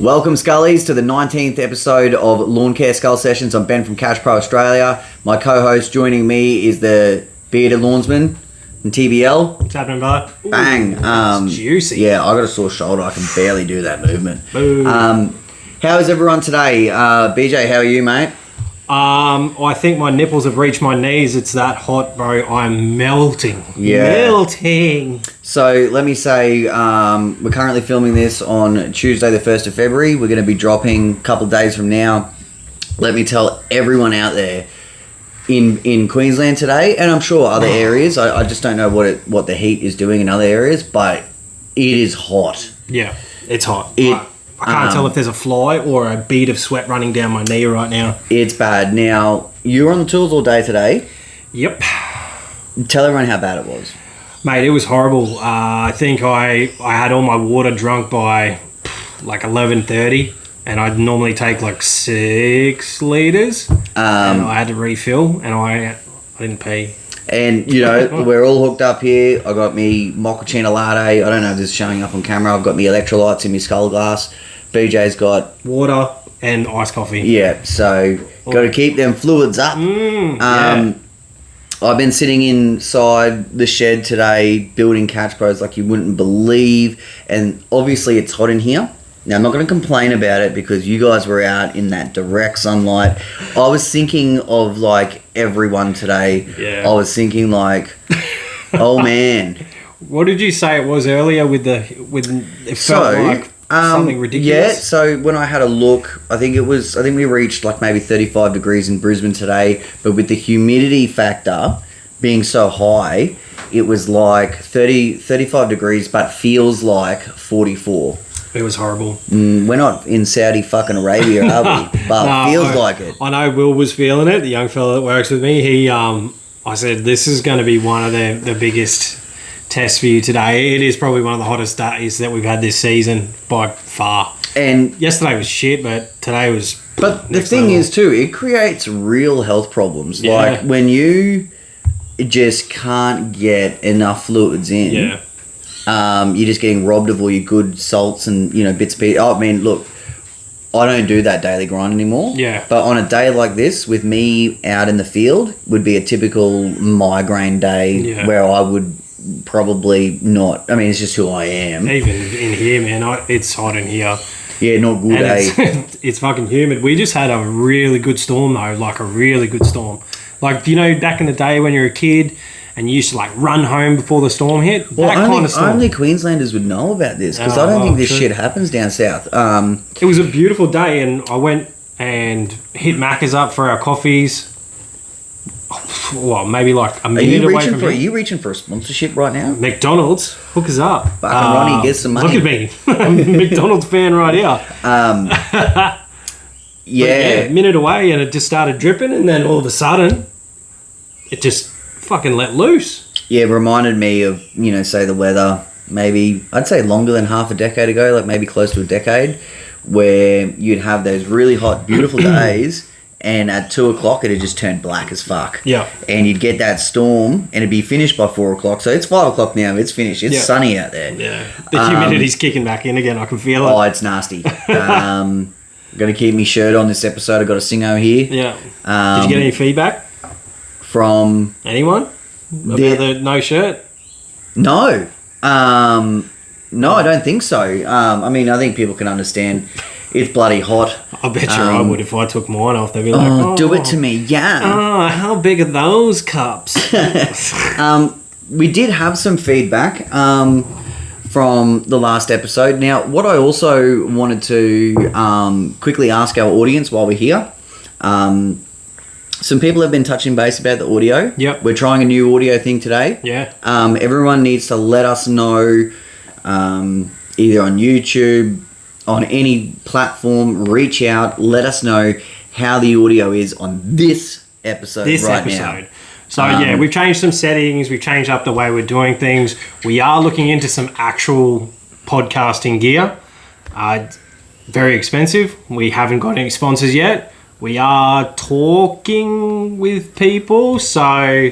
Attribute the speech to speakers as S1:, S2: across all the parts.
S1: Welcome, Scullies, to the 19th episode of Lawn Care Skull Sessions. I'm Ben from Cash Pro Australia. My co-host joining me is the bearded lawnsman from TBL.
S2: What's happening, brother?
S1: Bang.
S2: It's juicy.
S1: Yeah, I got a sore shoulder. I can barely do that movement.
S2: Boom.
S1: How is everyone today? BJ, how are you, mate?
S2: I think my nipples have reached my knees. It's that hot, bro. I'm melting.
S1: Yeah.
S2: Melting.
S1: So let me say, we're currently filming this on Tuesday the 1st of February. We're going to be dropping a couple of days from now. Let me tell everyone out there in Queensland today, and I'm sure other areas, I just don't know what the heat is doing in other areas, but it is hot.
S2: Yeah, it's hot. I can't tell if there's a fly or a bead of sweat running down my knee right now.
S1: It's bad. Now, you were on the tools all day today.
S2: Yep.
S1: Tell everyone how bad it was.
S2: Mate, it was horrible. I think I had all my water drunk by like 11:30, and I'd normally take like 6 litres, and I had to refill, and I didn't pee.
S1: And, you know, we're all hooked up here. I got me mochaccino latte. I don't know if this is showing up on camera. I've got me electrolytes in my skull glass. BJ's got
S2: water and iced coffee.
S1: Yeah, so got to keep them fluids up.
S2: Yeah.
S1: I've been sitting inside the shed today building catch pros like you wouldn't believe, and obviously it's hot in here. Now, I'm not going to complain about it because you guys were out in that direct sunlight. I was thinking of, like, everyone today.
S2: Yeah.
S1: I was thinking, like, oh, man.
S2: What did you say it was earlier with it felt like something ridiculous?
S1: Yeah, so when I had a look, I think we reached, like, maybe 35 degrees in Brisbane today, but with the humidity factor being so high, it was like 35 degrees, but feels like 44.
S2: It was horrible.
S1: We're not in Saudi fucking Arabia, are we? But
S2: No,
S1: it feels like it.
S2: I know Will was feeling it, the young fella that works with me. He, I said, this is going to be one of the biggest tests for you today. It is probably one of the hottest days that we've had this season by far. And yesterday was shit, but today was.
S1: But the thing is, too, it creates real health problems.
S2: Yeah.
S1: Like when you just can't get enough fluids in.
S2: Yeah.
S1: You're just getting robbed of all your good salts and, you know, bits of pieces. I mean, look, I don't do that daily grind anymore.
S2: Yeah.
S1: But on a day like this, with me out in the field, would be a typical migraine day where I would probably not. I mean, it's just who I am.
S2: Even in here, man, it's hot in here.
S1: Yeah, not good,
S2: It's fucking humid. We just had a really good storm, though, like a really good storm. Like, you know, back in the day when you were a kid and you used to, like, run home before the storm hit?
S1: Well,
S2: that kind of storm.
S1: Only Queenslanders would know about this because I don't think this shit happens down south.
S2: It was a beautiful day, and I went and hit Macca's up for our coffees. Well, maybe like a minute away from
S1: Are you reaching for a sponsorship right now?
S2: McDonald's, hook us up.
S1: Fucking Ronnie, get some money.
S2: Look at me. I'm a McDonald's fan right here.
S1: Yeah.
S2: A minute away, and it just started dripping, and then all of a sudden, it just fucking let loose.
S1: Yeah, it reminded me of, you know, say the weather, maybe, I'd say longer than half a decade ago, like maybe close to a decade, where you'd have those really hot, beautiful days, and at 2 o'clock it'd just turn black as fuck.
S2: Yeah.
S1: And you'd get that storm, and it'd be finished by 4 o'clock. So it's 5 o'clock now, it's finished. It's sunny out there.
S2: Yeah. The humidity's kicking back in again, I can feel it.
S1: Oh, it's nasty. Got to keep me shirt on this episode. I got a singo here.
S2: Yeah. Did you get any feedback?
S1: From
S2: anyone about the no shirt?
S1: No. No, I don't think so. I mean, I think people can understand it's bloody hot.
S2: I bet you I would if I took mine off. They'd be like,
S1: oh, do it to me, yeah.
S2: Oh, how big are those cups?
S1: We did have some feedback from the last episode. Now, what I also wanted to quickly ask our audience while we're here, some people have been touching base about the audio.
S2: Yep.
S1: We're trying a new audio thing today.
S2: Yeah.
S1: Everyone needs to let us know, either on YouTube, on any platform, reach out, let us know how the audio is on this episode now.
S2: So, yeah, we've changed some settings. We've changed up the way we're doing things. We are looking into some actual podcasting gear. Very expensive. We haven't got any sponsors yet. We are talking with people. So,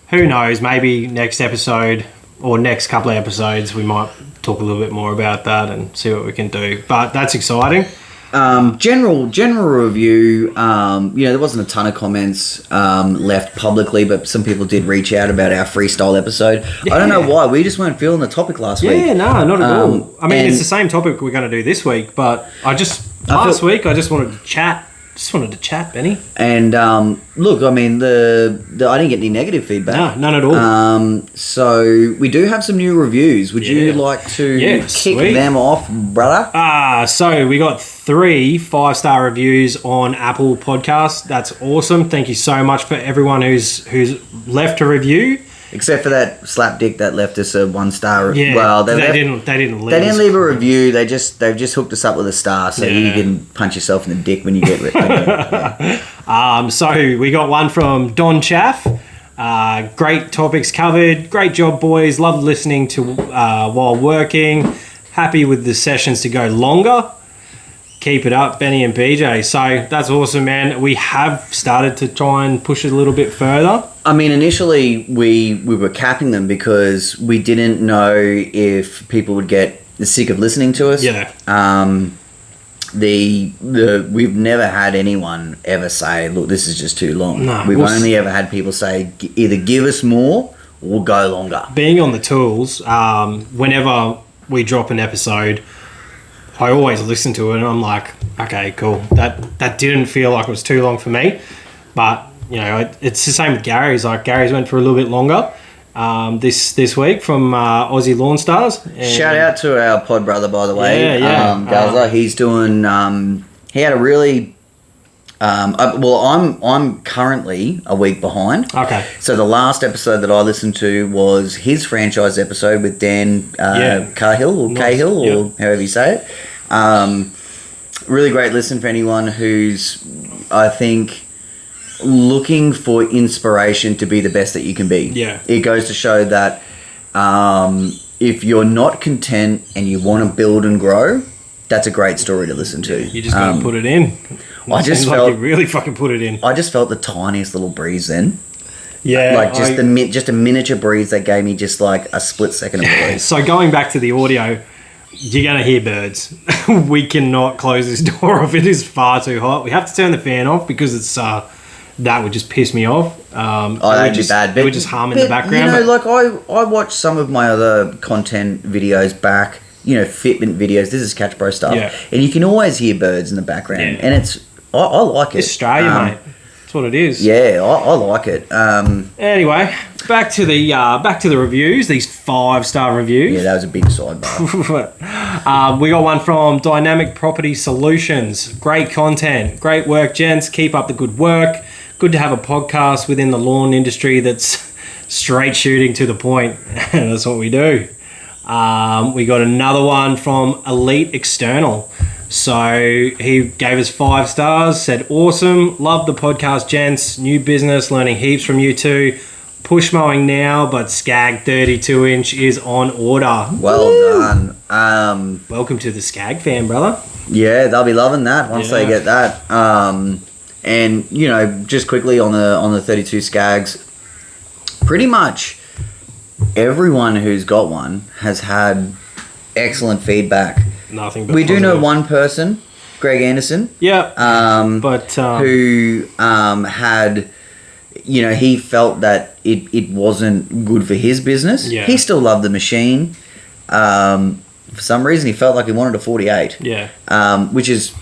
S2: who knows? Maybe next episode or next couple of episodes, we might talk a little bit more about that and see what we can do. But that's exciting.
S1: General review. There wasn't a ton of comments left publicly, but some people did reach out about our freestyle episode. Yeah. I don't know why. We just weren't feeling the topic last week.
S2: Yeah, no, not at all. I mean, it's the same topic we're going to do this week, but last week I just wanted to chat. Just wanted to chat, Benny.
S1: And look, I mean, the I didn't get any negative feedback.
S2: No, none at all.
S1: So we do have some new reviews. Would you like to kick them off, brother?
S2: So we got 3 5-star reviews on Apple Podcasts. That's awesome. Thank you so much for everyone who's left a review.
S1: Except for that slap dick that left us a 1-star.
S2: Yeah,
S1: well,
S2: they didn't leave.
S1: They didn't leave a review. They've just hooked us up with a star, so you can punch yourself in the dick when you get ripped.
S2: So we got one from Don Chaff. Great topics covered. Great job, boys. Love listening to while working. Happy with the sessions to go longer. Keep it up, Benny and BJ. So that's awesome, man. We have started to try and push it a little bit further.
S1: I mean, initially we were capping them because we didn't know if people would get sick of listening to us.
S2: Yeah.
S1: We've never had anyone ever say, "Look, this is just too long."
S2: No,
S1: we've only ever had people say, "Either give us more or go longer."
S2: Being on the tools, whenever we drop an episode, I always listen to it and I'm like, okay, cool. That didn't feel like it was too long for me. But, it's the same with Gary's. Like, Gary's went for a little bit longer this week from Aussie Lawn Stars.
S1: Shout out to our pod brother, by the way.
S2: Yeah.
S1: Galza, he's doing... he had a really... I'm currently a week behind.
S2: Okay.
S1: So the last episode that I listened to was his franchise episode with Dan Cahill or Cahill or however you say it. Really great listen for anyone who's, I think, looking for inspiration to be the best that you can be.
S2: Yeah.
S1: It goes to show that if you're not content and you want to build and grow, that's a great story to listen to.
S2: You just got to put it in.
S1: I just felt
S2: you really fucking put it in.
S1: I just felt the tiniest little breeze then.
S2: Yeah,
S1: like just a miniature breeze that gave me just like a split second of breeze.
S2: So going back to the audio, you're gonna hear birds. We cannot close this door off. It is far too hot. We have to turn the fan off because it's that would just piss me off.
S1: That'd be bad.
S2: It would just hum in the background.
S1: I watched some of my other content videos back. Fitment videos. This is Catch Pro stuff, and you can always hear birds in the background, and it's. I like it.
S2: Australia, mate. That's what it is.
S1: Yeah, I like it.
S2: Anyway, back to the reviews. These 5-star reviews.
S1: Yeah, that was a big sidebar.
S2: We got one from Dynamic Property Solutions. Great content, great work, gents. Keep up the good work. Good to have a podcast within the lawn industry that's straight shooting to the point. That's what we do. We got another one from Elite External. So he gave us 5 stars, said, awesome, love the podcast, gents, new business, learning heaps from you two. Push mowing now, but Skag 32-inch is on order.
S1: Well done.
S2: Welcome to the Skag fan, brother.
S1: Yeah, they'll be loving that once they get that. And, just quickly on the 32 Skags, pretty much everyone who's got one has had excellent feedback.
S2: Nothing but
S1: we
S2: positive.
S1: do know one person, Greg Anderson.
S2: Yeah.
S1: Who had, he felt that it wasn't good for his business.
S2: Yeah.
S1: He still loved the machine. For some reason, he felt like he wanted a 48.
S2: Yeah.
S1: Which is...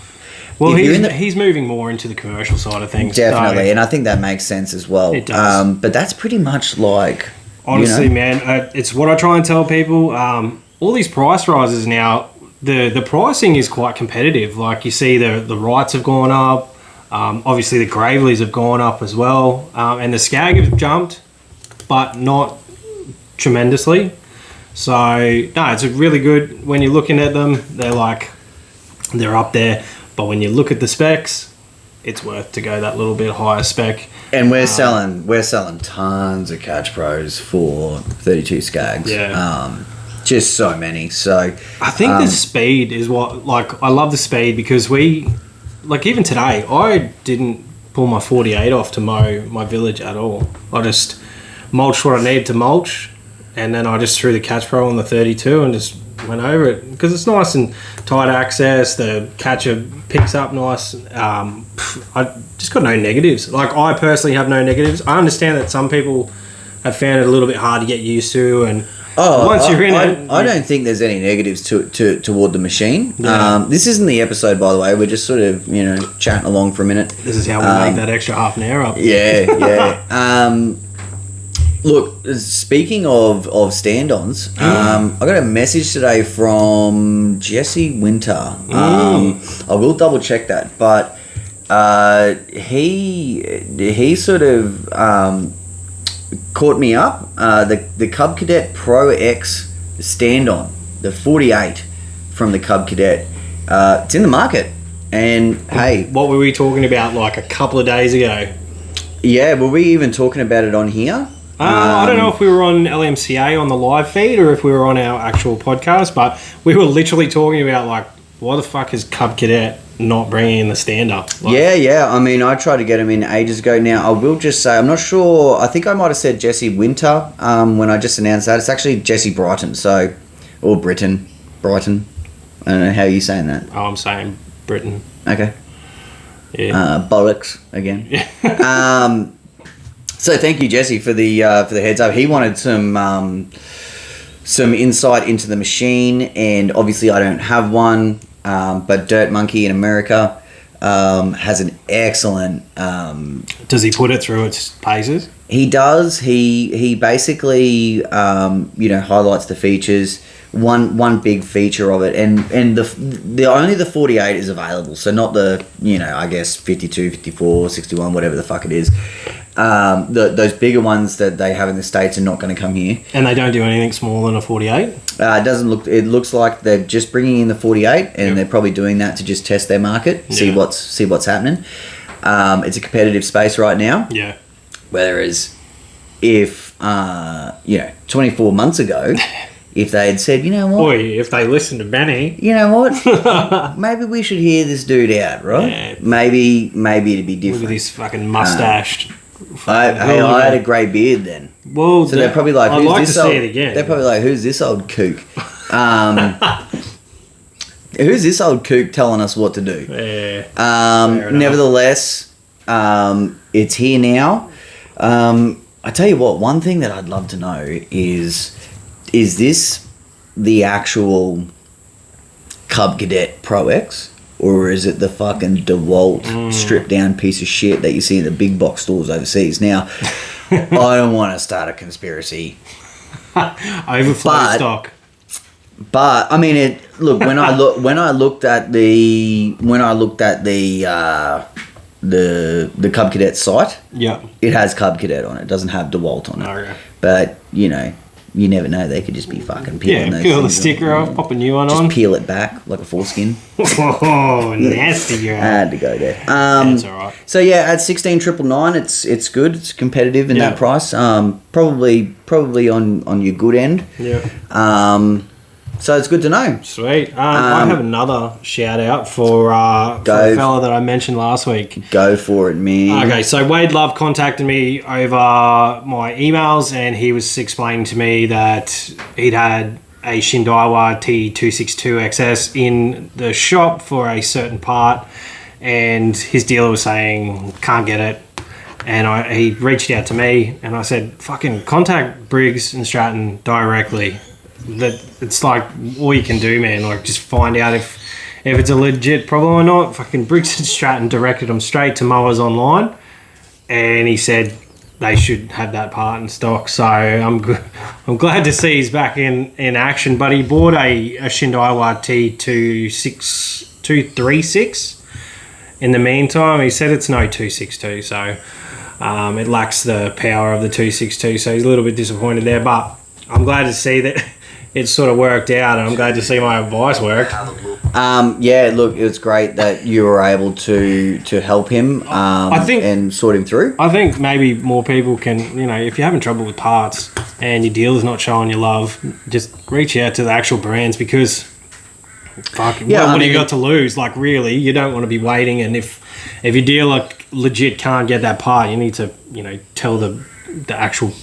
S2: Well, he's moving more into the commercial side of things.
S1: Definitely, and I think that makes sense as well.
S2: It does.
S1: But that's pretty much like...
S2: Honestly, man, it's what I try and tell people. All these price rises now... The pricing is quite competitive. Like you see the Wrights have gone up. Obviously the Graveleys have gone up as well. And the Skag have jumped, but not tremendously. So, no, it's really good. When you're looking at them, they're up there. But when you look at the specs, it's worth to go that little bit higher spec.
S1: And we're selling tons of Catch Pros for 32 Skags.
S2: Yeah.
S1: Just so many. So
S2: I think the speed is what, I love the speed because even today, I didn't pull my 48 off to mow my village at all. I just mulched what I needed to mulch, and then I just threw the Catch Pro on the 32 and just went over it because it's nice and tight access. The catcher picks up nice. I just got no negatives. Like, I personally have no negatives. I understand that some people have found it a little bit hard to get used to, and once you're in it,
S1: I don't think there's any negatives toward the machine.
S2: Yeah.
S1: This isn't the episode, by the way. We're just sort of chatting along for a minute.
S2: This is how we make that extra half an hour up.
S1: Yeah. Look, speaking of stand-ons, I got a message today from Jesse Winter. I will double check that, but he sort of caught me up. The Cub Cadet Pro X stand-on, the 48 from the Cub Cadet, it's in the market. And hey,
S2: what were we talking about like a couple of days ago?
S1: Yeah, were we even talking about it on here?
S2: I don't know if we were on LMCA on the live feed or if we were on our actual podcast, but we were literally talking about, like, why the fuck is Cub Cadet not bringing in the stand-up? Like,
S1: yeah. I mean, I tried to get him in ages ago now. I will just say, I'm not sure. I think I might have said Jesse Winter when I just announced that. It's actually Jesse Brighton, or Brighton. I don't know how you're saying that.
S2: Oh, I'm saying Britain.
S1: Okay.
S2: Yeah.
S1: Bollocks again. So thank you, Jesse, for the heads up. He wanted some insight into the machine, and obviously I don't have one, but Dirt Monkey in America has an excellent.
S2: Does he put it through its paces?
S1: He does. He basically highlights the features. One big feature of it, and the only the 48 is available, so not the I guess 52, 54, 61, whatever the fuck it is. Those bigger ones that they have in the States are not going to come here.
S2: And they don't do anything smaller than a 48?
S1: It looks like they're just bringing in the 48, and they're probably doing that to just test their market, see what's happening. It's a competitive space right now.
S2: Yeah.
S1: Whereas if 24 months ago, if they had said, you know what?
S2: Boy, if they listened to Benny.
S1: You know what? Maybe we should hear this dude out, right?
S2: Yeah.
S1: Maybe it'd be different.
S2: Look at this fucking mustached.
S1: I had a grey beard then.
S2: Well,
S1: so they're probably like,
S2: I'd like to see it again.
S1: They're probably like, who's this old kook? Who's this old kook telling us what to do?
S2: Yeah.
S1: Nevertheless, it's here now. I tell you what, one thing that I'd love to know is this the actual Cub Cadet Pro X? Or is it the fucking DeWalt stripped down piece of shit that you see in the big box stores overseas? Now, I don't want to start a conspiracy.
S2: Overflow stock.
S1: But I mean, when I looked at the Cub Cadet site, it has Cub Cadet on it. It doesn't have DeWalt on it.
S2: Okay.
S1: But you never know. They could just be fucking peeling those
S2: peel the
S1: things
S2: sticker off, pop a new one
S1: just
S2: on.
S1: Just peel it back like a foreskin.
S2: Oh, nasty! I
S1: had to go there.
S2: That's all right.
S1: So yeah, at 16,999, it's good. It's competitive in that price. Probably on your good end.
S2: Yeah.
S1: So it's good to know.
S2: Sweet. I have another shout out for the fella that I mentioned last week. Go for it, man. Okay, so Wade Love contacted me over my emails, and he was explaining to me that he'd had a Shindaiwa T262XS in the shop for a certain part, and his dealer was saying can't get it. And he reached out to me, and I said, fucking contact Briggs and Stratton directly. That it's like all you can do, man. Like, just find out if it's a legit problem or not. Fucking Briggs and Stratton directed him straight to Mowers Online, and he said they should have that part in stock. So I'm glad to see he's back in action. But he bought a Shindaiwa T236. In the meantime, he said it's no 262, so it lacks the power of the 262. So he's a little bit disappointed there, but I'm glad to see that it sort of worked out, and I'm glad to see my advice worked. Yeah, look, it's great that you were able to help him and sort him through. I think maybe more people can, if you're having trouble with parts and your dealer's not showing you love, just reach out to the actual brands, because what do you got to lose? Like, really, you don't want to be waiting, and if your dealer legit can't get that part, you need to, tell the actual,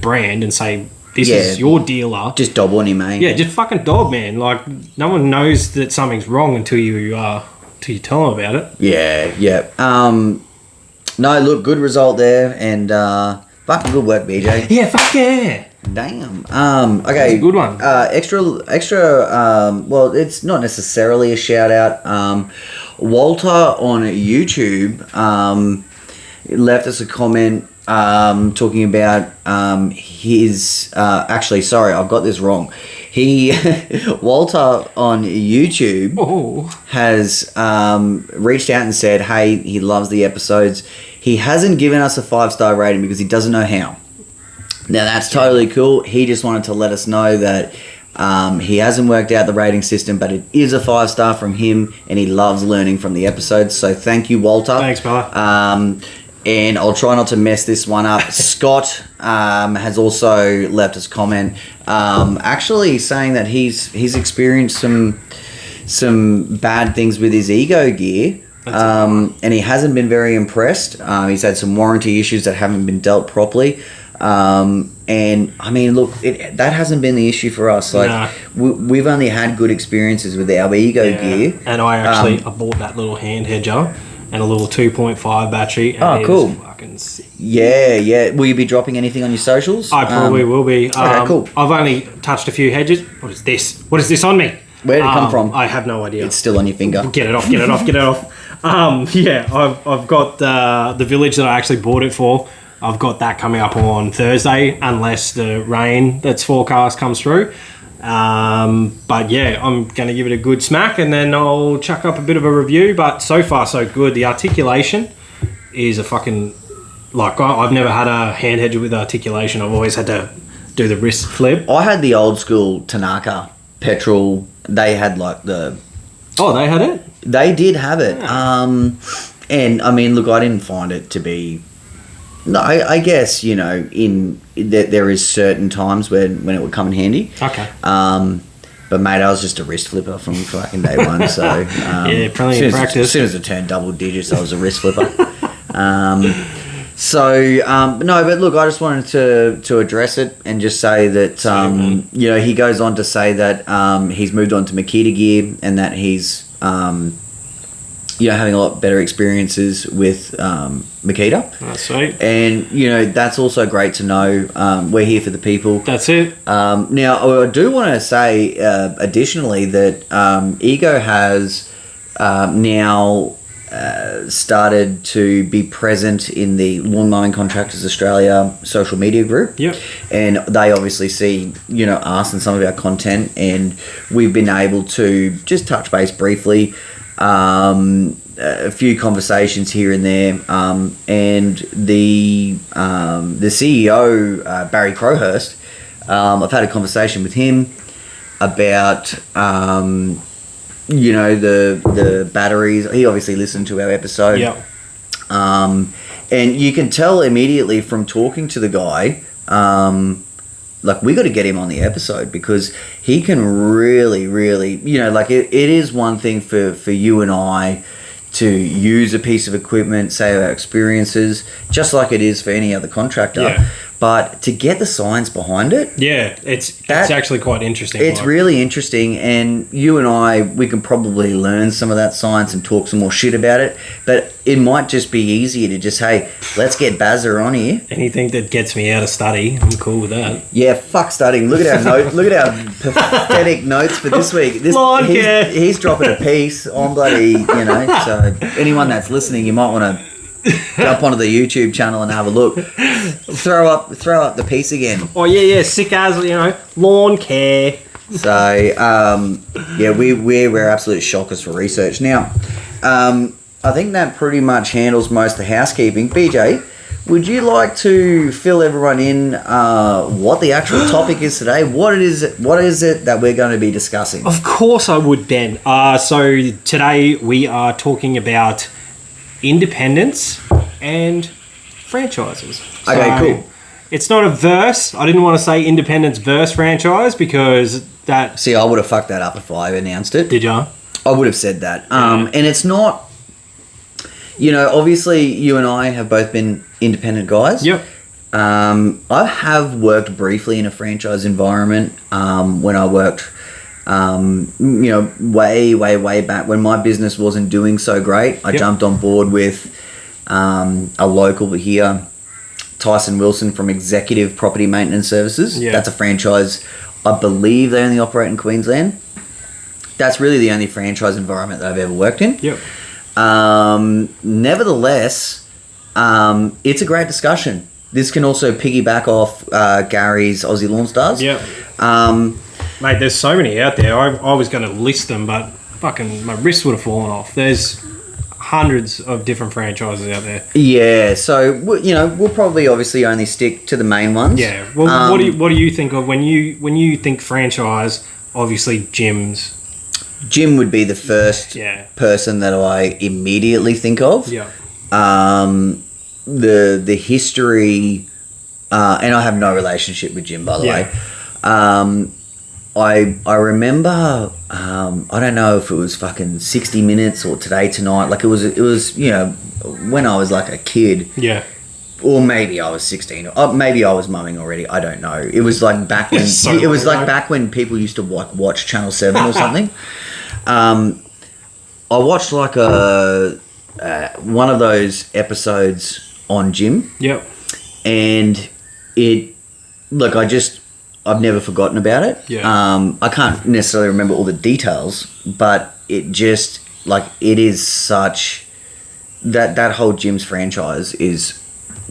S2: brand and say, This is your dealer.
S1: Just dob on him, mate.
S2: Yeah, just fucking dob, man. Like, no one knows that something's wrong until you tell them about it.
S1: Yeah. No, look, good result there, and fucking good work, BJ.
S2: Yeah, fuck yeah.
S1: Damn. Okay.
S2: That's a good one.
S1: Extra. Well, it's not necessarily a shout out. Walter on YouTube left us a comment talking about his. Actually, sorry, I've got this wrong. Walter on YouTube has reached out and said, hey, he loves the episodes. He hasn't given us a 5-star rating because he doesn't know how. Now, that's totally cool. He just wanted to let us know that he hasn't worked out the rating system, but it is a 5-star from him, and he loves learning from the episodes. So thank you, Walter.
S2: Thanks, fella.
S1: And I'll try not to mess this one up. Scott has also left us a comment, actually saying that he's experienced some bad things with his Ego gear, and he hasn't been very impressed. He's had some warranty issues that haven't been dealt properly. And I mean, look, that hasn't been the issue for us. Like, we've only had good experiences with our Ego gear.
S2: And I bought that little hand hedger and a little 2.5 battery. And
S1: cool.
S2: Fucking sick.
S1: Yeah. Will you be dropping anything on your socials?
S2: I probably will be.
S1: Okay, cool.
S2: I've only touched a few hedges. What is this? What is this on me?
S1: Where did it come from?
S2: I have no idea.
S1: It's still on your finger.
S2: Get it off. I've got the village that I actually bought it for. I've got that coming up on Thursday, unless the rain that's forecast comes through. But yeah, I'm going to give it a good smack, and then I'll chuck up a bit of a review. But so far, so good. The articulation is a fucking... Like, I've never had a hand hedger with articulation. I've always had to do the wrist flip.
S1: I had the old school Tanaka petrol. They had like the...
S2: Oh, they had it?
S1: They did have it.
S2: Yeah.
S1: And I mean, look, I didn't find it to be... No, I guess, you know, there is certain times when it would come in handy.
S2: Okay.
S1: But mate, I was just a wrist flipper from fucking day one. So
S2: yeah, plenty of practice.
S1: As soon as it turned double digits, I was a wrist flipper. No, but look, I just wanted to address it and just say that you know, he goes on to say that he's moved on to Makita gear and that he's you know, having a lot better experiences with Makita.
S2: That's sweet.
S1: And, you know, that's also great to know. We're here for the people.
S2: That's it.
S1: Now, I do want to say, additionally, that Ego has now started to be present in the Lawn Mowing Contractors Australia social media group.
S2: Yep.
S1: And they obviously see, you know, us and some of our content, and we've been able to just touch base briefly. A few conversations here and there, and the CEO Barry Crowhurst, I've had a conversation with him about you know, the batteries. He obviously listened to our episode, and you can tell immediately from talking to the guy, like, we got to get him on the episode because he can really, you know, like it is one thing for you and I to use a piece of equipment, say our experiences, just like it is for any other contractor.
S2: Yeah.
S1: But to get the science behind it,
S2: it's actually quite interesting.
S1: It's really interesting, and you and I, we can probably learn some of that science and talk some more shit about it. But it might just be easier to just, hey, let's get Bazza on here.
S2: Anything that gets me out of study, I'm cool with that.
S1: Yeah, fuck studying. Look at our look at our pathetic notes for this week. He's dropping a piece on bloody, you know. So anyone that's listening, you might want to jump onto the YouTube channel and have a look. Throw up the piece again.
S2: Oh yeah, sick as, you know, lawn care.
S1: So yeah, we're absolute shockers for research. Now, I think that pretty much handles most of the housekeeping. BJ, would you like to fill everyone in what the actual topic is today? What is it that we're going to be discussing?
S2: Of course I would, Ben. So today we are talking about independents and franchises.
S1: Okay, cool.
S2: It's not a verse. I didn't want to say independents versus franchise because that...
S1: See, I would have fucked that up if I announced it.
S2: Did you?
S1: I would have said that. And it's not... You know, obviously, you and I have both been independent guys.
S2: Yep.
S1: I have worked briefly in a franchise environment when I worked, way back when my business wasn't doing so great. I jumped on board with a local here, Tyson Wilson from Executive Property Maintenance Services.
S2: Yeah.
S1: That's a franchise. I believe they only operate in Queensland. That's really the only franchise environment that I've ever worked in.
S2: Yep.
S1: Nevertheless, it's a great discussion. This can also piggyback off Gary's Aussie Lawn Stars.
S2: Yep. Mate, there's so many out there. I was going to list them, but fucking my wrist would have fallen off. There's hundreds of different franchises out there.
S1: Yeah, so we'll probably obviously only stick to the main ones.
S2: Yeah. Well, what do you think of when you think franchise? Obviously, gyms.
S1: Jim would be the first person that I immediately think of.
S2: Yeah.
S1: The history, and I have no relationship with Jim, by the way. I remember, I don't know if it was fucking 60 Minutes or Today Tonight. Like it was when I was like a kid.
S2: Yeah.
S1: Or maybe I was 16. Or maybe I was mowing already. I don't know. It was like back when back when people used to watch Channel 7 or something. I watched like one of those episodes on Jim.
S2: Yep.
S1: And I've never forgotten about it.
S2: Yeah.
S1: I can't necessarily remember all the details, but it just it is such that whole Jim's franchise is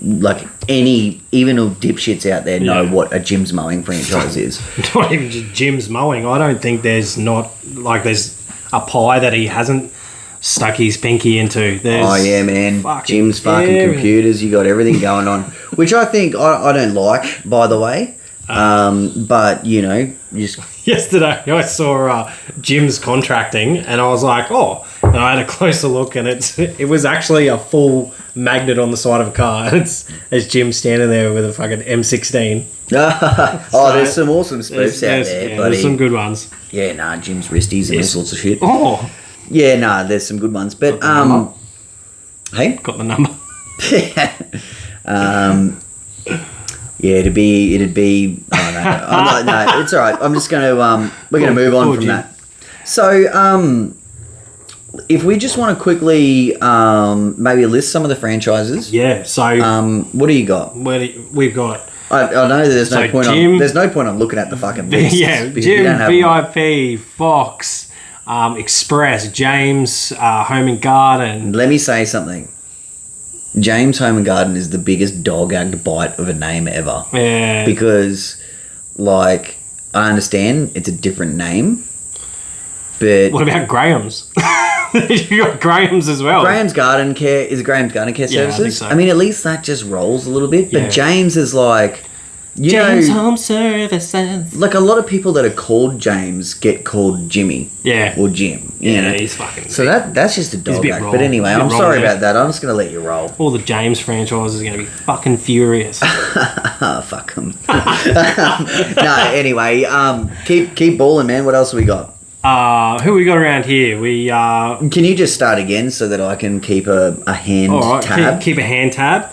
S1: like even all dipshits out there know what a Jim's Mowing franchise is.
S2: Not even just Jim's Mowing. I don't think there's a pie that he hasn't stuck his pinky into.
S1: Oh yeah, man. Jim's fucking computers. You got everything going on, which I think I don't like, by the way. But just
S2: yesterday I saw Jim's contracting, and I was like, oh, and I had a closer look, and it was actually a full magnet on the side of a car. And it's Jim standing there with a fucking M16.
S1: There's some awesome spoofs out there, buddy.
S2: There's some good ones.
S1: Yeah, Jim's wristies and all sorts of shit.
S2: Oh,
S1: yeah, there's some good ones, but hey,
S2: got the number.
S1: Yeah, it'd be. Oh no, it's all right. I'm just gonna we're gonna move on from that. So if we just want to quickly maybe list some of the franchises.
S2: Yeah. So
S1: what do you got?
S2: We've got.
S1: I know there's no point.
S2: Jim,
S1: there's no point. I'm looking at the fucking list.
S2: Yeah, Jim, VIP, Fox, Express, James, Home and Garden.
S1: Let me say something. James Home and Garden is the biggest dog-egged bite of a name ever.
S2: Yeah.
S1: Because, I understand it's a different name, but...
S2: What about Graham's? You got Graham's as well.
S1: Graham's Garden Care... Is it Graham's Garden Care Services?
S2: I think so.
S1: I mean, at least that just rolls a little bit. But James is
S2: James Home Services.
S1: Like a lot of people that are called James get called Jimmy.
S2: Yeah.
S1: Or Jim.
S2: He's fucking...
S1: So that's just a dog act. But anyway, I'm sorry about that. I'm just going to let you roll.
S2: All the James franchises are going to be fucking furious.
S1: Fuck them. No, anyway, keep balling, man. What else have we got?
S2: Who we got around here?
S1: Can you just start again so that I can keep a hand tab?
S2: Keep a hand tab.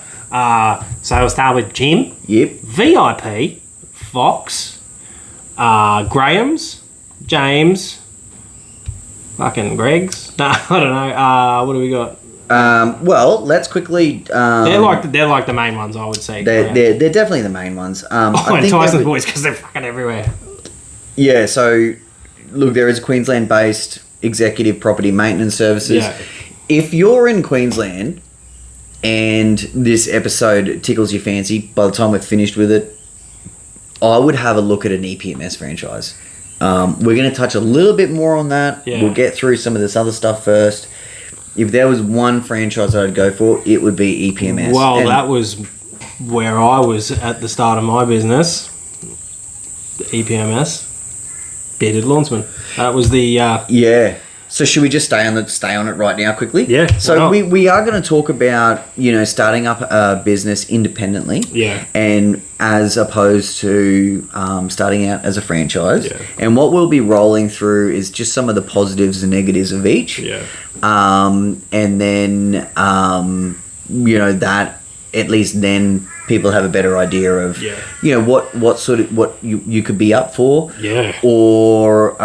S2: So I'll start with Jim.
S1: Yep.
S2: VIP, Fox, Graham's, James, fucking Greg's. No, I don't know. What do we got?
S1: Well, let's quickly.
S2: They're like the main ones, I would say.
S1: They're definitely the main ones.
S2: And Tyson's Boys, because they're fucking everywhere.
S1: Yeah. So, look, there is Queensland-based Executive Property Maintenance Services.
S2: Yeah.
S1: If you're in Queensland and this episode tickles your fancy, by the time we're finished with it, I would have a look at an EPMS franchise. We're going to touch a little bit more on that.
S2: Yeah.
S1: We'll get through some of this other stuff first. If there was one franchise I'd go for, it would be EPMS.
S2: Well, that was where I was at the start of my business. The EPMS. Bearded Lawnsman. That was the...
S1: Yeah. So should we just stay on it right now quickly?
S2: Yeah.
S1: So we are going to talk about, starting up a business independently.
S2: Yeah.
S1: And as opposed to starting out as a franchise.
S2: Yeah.
S1: And what we'll be rolling through is just some of the positives and negatives of each.
S2: Yeah.
S1: And then, that at least then people have a better idea of, you know, what sort of, what you could be up for, or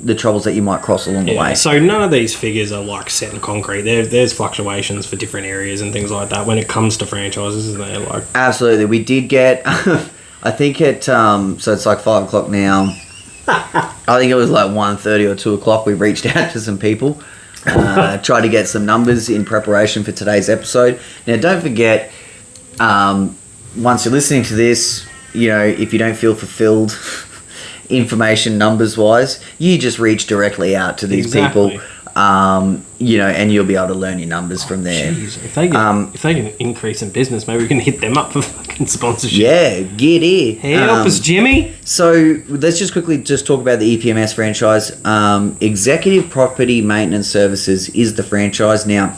S1: the troubles that you might cross along the way.
S2: So none of these figures are like set in concrete. There's fluctuations for different areas and things like that when it comes to franchises, isn't there? Like,
S1: absolutely. We did get, I think so it's like 5 o'clock now. I think it was like 1:30 or 2 o'clock. We reached out to some people, tried to get some numbers in preparation for today's episode. Now, don't forget, once you're listening to this, you know, if you don't feel fulfilled information numbers wise, you just reach directly out to these people, you know, and you'll be able to learn your numbers from there.
S2: Jeez, if they can increase in business, maybe we can hit them up for fucking sponsorship.
S1: Yeah, get it.
S2: Help us, Jimmy.
S1: So let's just quickly just talk about the EPMS franchise. Executive Property Maintenance Services is the franchise. Now,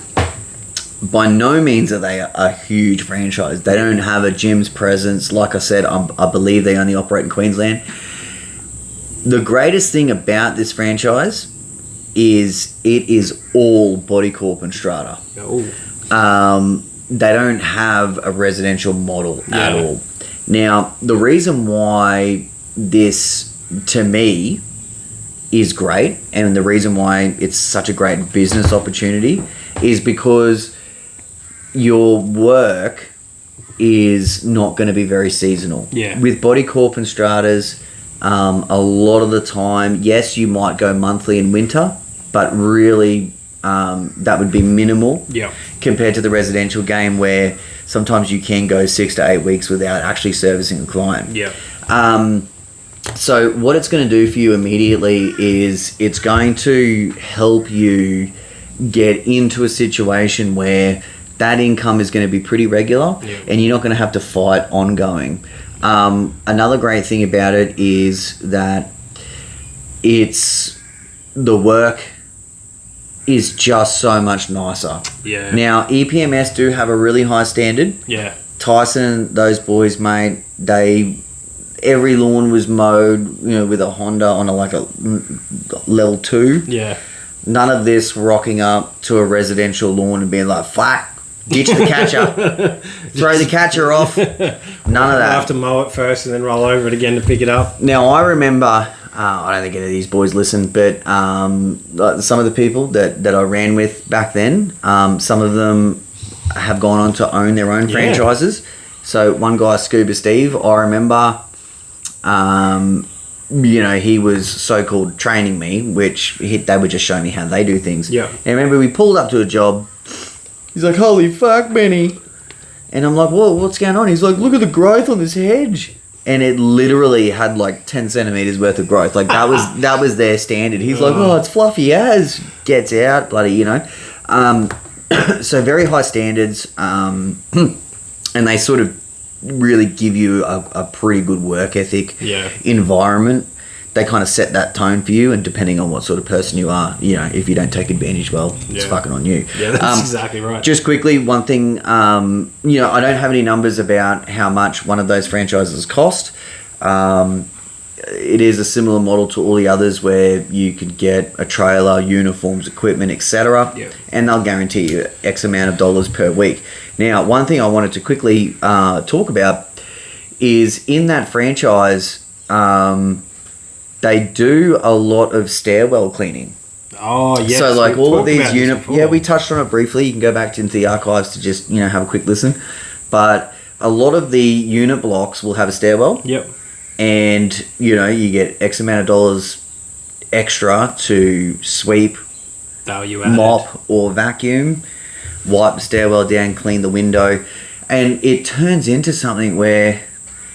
S1: by no means are they a huge franchise. They don't have a gym's presence. Like I said, I believe they only operate in Queensland. The greatest thing about this franchise is it is all body corp and strata. They don't have a residential model at all. Now, the reason why this, to me, is great, and the reason why it's such a great business opportunity, is because your work is not going to be very seasonal. With body corp and stratas, a lot of the time, yes, you might go monthly in winter, but really that would be minimal compared to the residential game, where sometimes you can go 6 to 8 weeks without actually servicing a client. So what it's going to do for you immediately is it's going to help you get into a situation where that income is going to be pretty regular, and you're not going to have to fight ongoing. Another great thing about it is that the work is just so much nicer. Now, EPMS do have a really high standard. Tyson, those boys, mate, every lawn was mowed, you know, with a Honda on a level 2. None of this rocking up to a residential lawn and being like, fuck, ditch the catcher, throw the catcher off. None of that.
S2: I have to mow it first and then roll over it again to pick it up.
S1: Now, I remember, I don't think any of these boys listen, but some of the people that I ran with back then, some of them have gone on to own their own franchises. So one guy, Scuba Steve, I remember, you know, he was so-called training me, which they would just show me how they do things. And remember, we pulled up to a job. He's like, holy fuck, Benny. And I'm like, whoa, what's going on? He's like, look at the growth on this hedge. And it literally had like 10 centimeters worth of growth. Like that was their standard. He's like, oh, it's fluffy as gets out, bloody, you know. So very high standards. And they sort of really give you a pretty good work ethic environment. They kind of set that tone for you, and depending on what sort of person you are, you know, if you don't take advantage, well, it's fucking on you.
S2: That's exactly right.
S1: Just quickly, one thing, you know, I don't have any numbers about how much one of those franchises cost. It is a similar model to all the others, where you could get a trailer, uniforms, equipment, etc., and they'll guarantee you X amount of dollars per week. Now, one thing I wanted to quickly talk about is in that franchise, they do a lot of stairwell cleaning.
S2: Oh, yes.
S1: So, like, all of these unit... Yeah, we touched on it briefly. You can go back into the archives to just, you know, have a quick listen. But a lot of the unit blocks will have a stairwell. And, you know, you get X amount of dollars extra to sweep, mop, or vacuum, wipe the stairwell down, clean the window. And it turns into something where...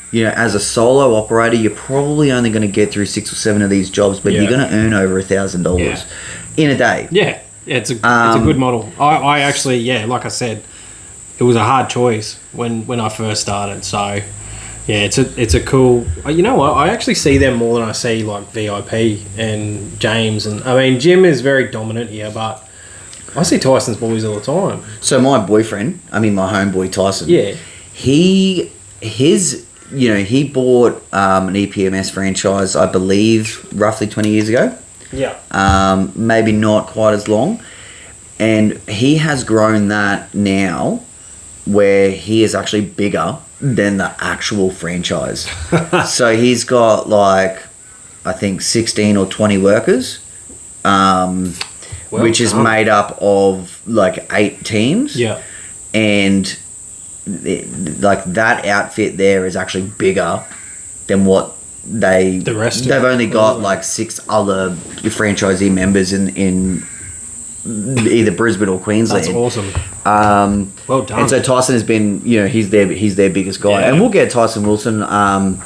S1: You know, as a solo operator, you're probably only going to get through 6 or 7 of these jobs, but you're going to earn over $1,000 in a day.
S2: It's a good model. I actually, like I said, it was a hard choice when I first started. So, it's a cool. You know what? I actually see them more than I see like VIP and James, and I mean Jim is very dominant here, but I see Tyson's boys all the time.
S1: So my boyfriend, I mean my homeboy Tyson, he bought an EPMS franchise, I believe, roughly 20 years ago. Maybe not quite as long. And he has grown that now where he is actually bigger than the actual franchise. So he's got like, I think 16 or 20 workers, which is made up of like 8 teams.
S2: Yeah.
S1: And like that outfit there is actually bigger than what they've only got like 6 other franchisee members in either Brisbane or Queensland.
S2: That's awesome. Well done.
S1: And so Tyson has been, he's their biggest guy. Yeah. And we'll get Tyson Wilson on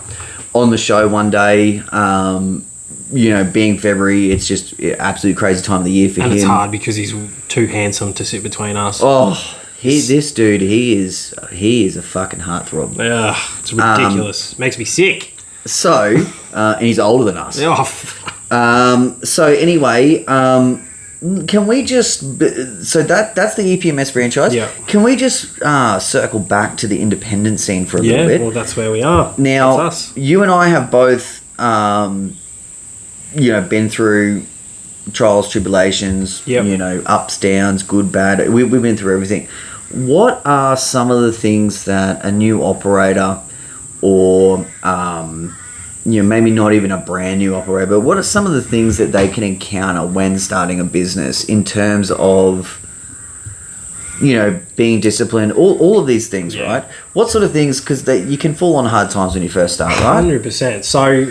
S1: the show one day. Being February, it's just absolute crazy time of the year for him.
S2: And it's hard because he's too handsome to sit between us.
S1: Oh, this dude, he is a fucking heartthrob.
S2: Yeah, it's ridiculous. Makes me sick.
S1: So, and he's older than us.
S2: Oh.
S1: So anyway, can we just... So that's the EPMS franchise.
S2: Yeah.
S1: Can we just circle back to the independent scene for a little bit?
S2: Yeah, well, that's where we are.
S1: Now,
S2: that's us.
S1: You and I have both, been through trials, tribulations, ups, downs, good, bad. We've been through everything. What are some of the things that a new operator or... maybe not even a brand new operator, but what are some of the things that they can encounter when starting a business in terms of, being disciplined, all of these things, right? What sort of things, because you can fall on hard times when you first start, right?
S2: 100%. So,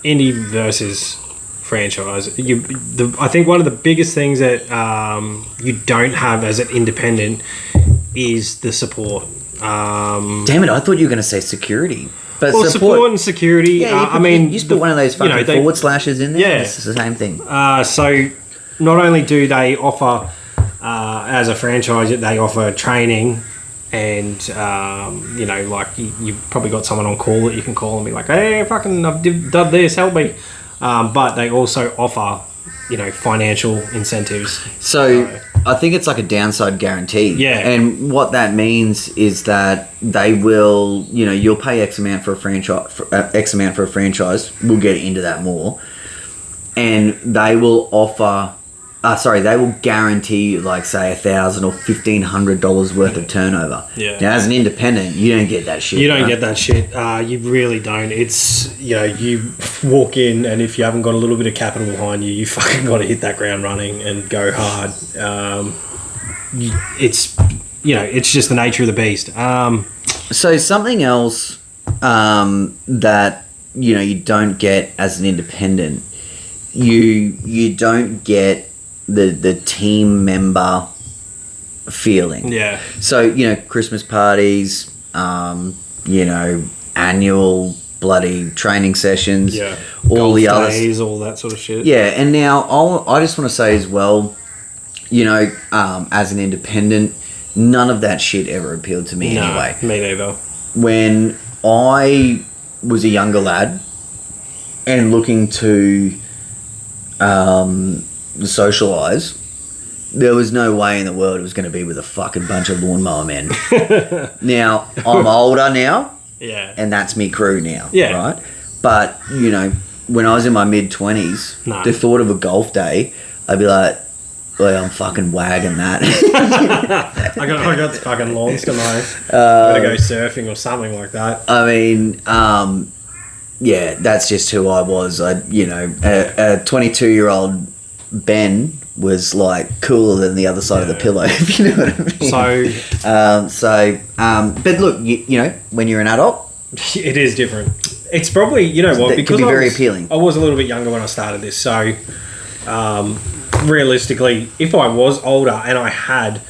S2: indie versus franchise. I think one of the biggest things that you don't have as an independent is the support.
S1: Damn it, I thought you were going to say security. But
S2: support and security.
S1: Yeah, you just put one of those fucking forward slashes in there. Yeah, it's the same thing.
S2: So, not only do they offer, as a franchise, they offer training, and you've probably got someone on call that you can call and be like, "Hey, fucking, I've done this, help me." But they also offer, financial incentives.
S1: So I think it's like a downside guarantee.
S2: Yeah.
S1: And what that means is that they will, you'll pay X amount for a franchise. We'll get into that more. And they will offer, they will guarantee like say $1,000 or $1,500 worth of turnover.
S2: Yeah.
S1: Now as an independent, you don't get that shit.
S2: You don't get that shit. You really don't. It's, you walk in and if you haven't got a little bit of capital behind you, you fucking got to hit that ground running and go hard. It's just the nature of the beast.
S1: So something else that, you don't get as an independent, you don't get the team member feeling.
S2: Yeah.
S1: So, Christmas parties, annual bloody training sessions.
S2: Yeah.
S1: All
S2: Golf
S1: the other
S2: days, all that sort of shit.
S1: Yeah. And now I just want to say as well, as an independent, none of that shit ever appealed to me anyway.
S2: Me neither.
S1: When I was a younger lad and looking to socialise, there was no way in the world it was going to be with a fucking bunch of lawnmower men. Now, I'm older now.
S2: Yeah.
S1: And that's me crew now.
S2: Yeah.
S1: Right? But, when I was in my mid-20s, the thought of a golf day, I'd be like, well, I'm fucking wagging that.
S2: I got the fucking lawns to mow. I'm going to go surfing or something like that.
S1: I mean, that's just who I was. A 22-year-old Ben was like cooler than the other side of the pillow, if you know what I mean. But look, when you're an adult,
S2: it is different. It's probably, because
S1: it can be very appealing.
S2: I was a little bit younger when I started this, so realistically, if I was older and I had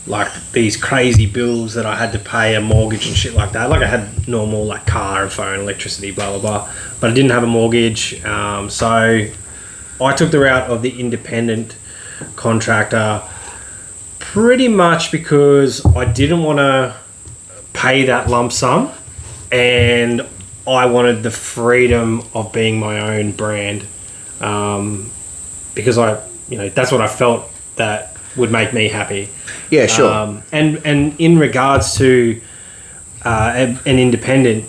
S2: like these crazy bills that I had to pay, a mortgage and shit like that, like I had normal like car and phone, electricity, blah blah blah, but I didn't have a mortgage, so I took the route of the independent contractor pretty much because I didn't want to pay that lump sum and I wanted the freedom of being my own brand, because that's what I felt that would make me happy.
S1: Yeah, sure.
S2: And in regards to an independent,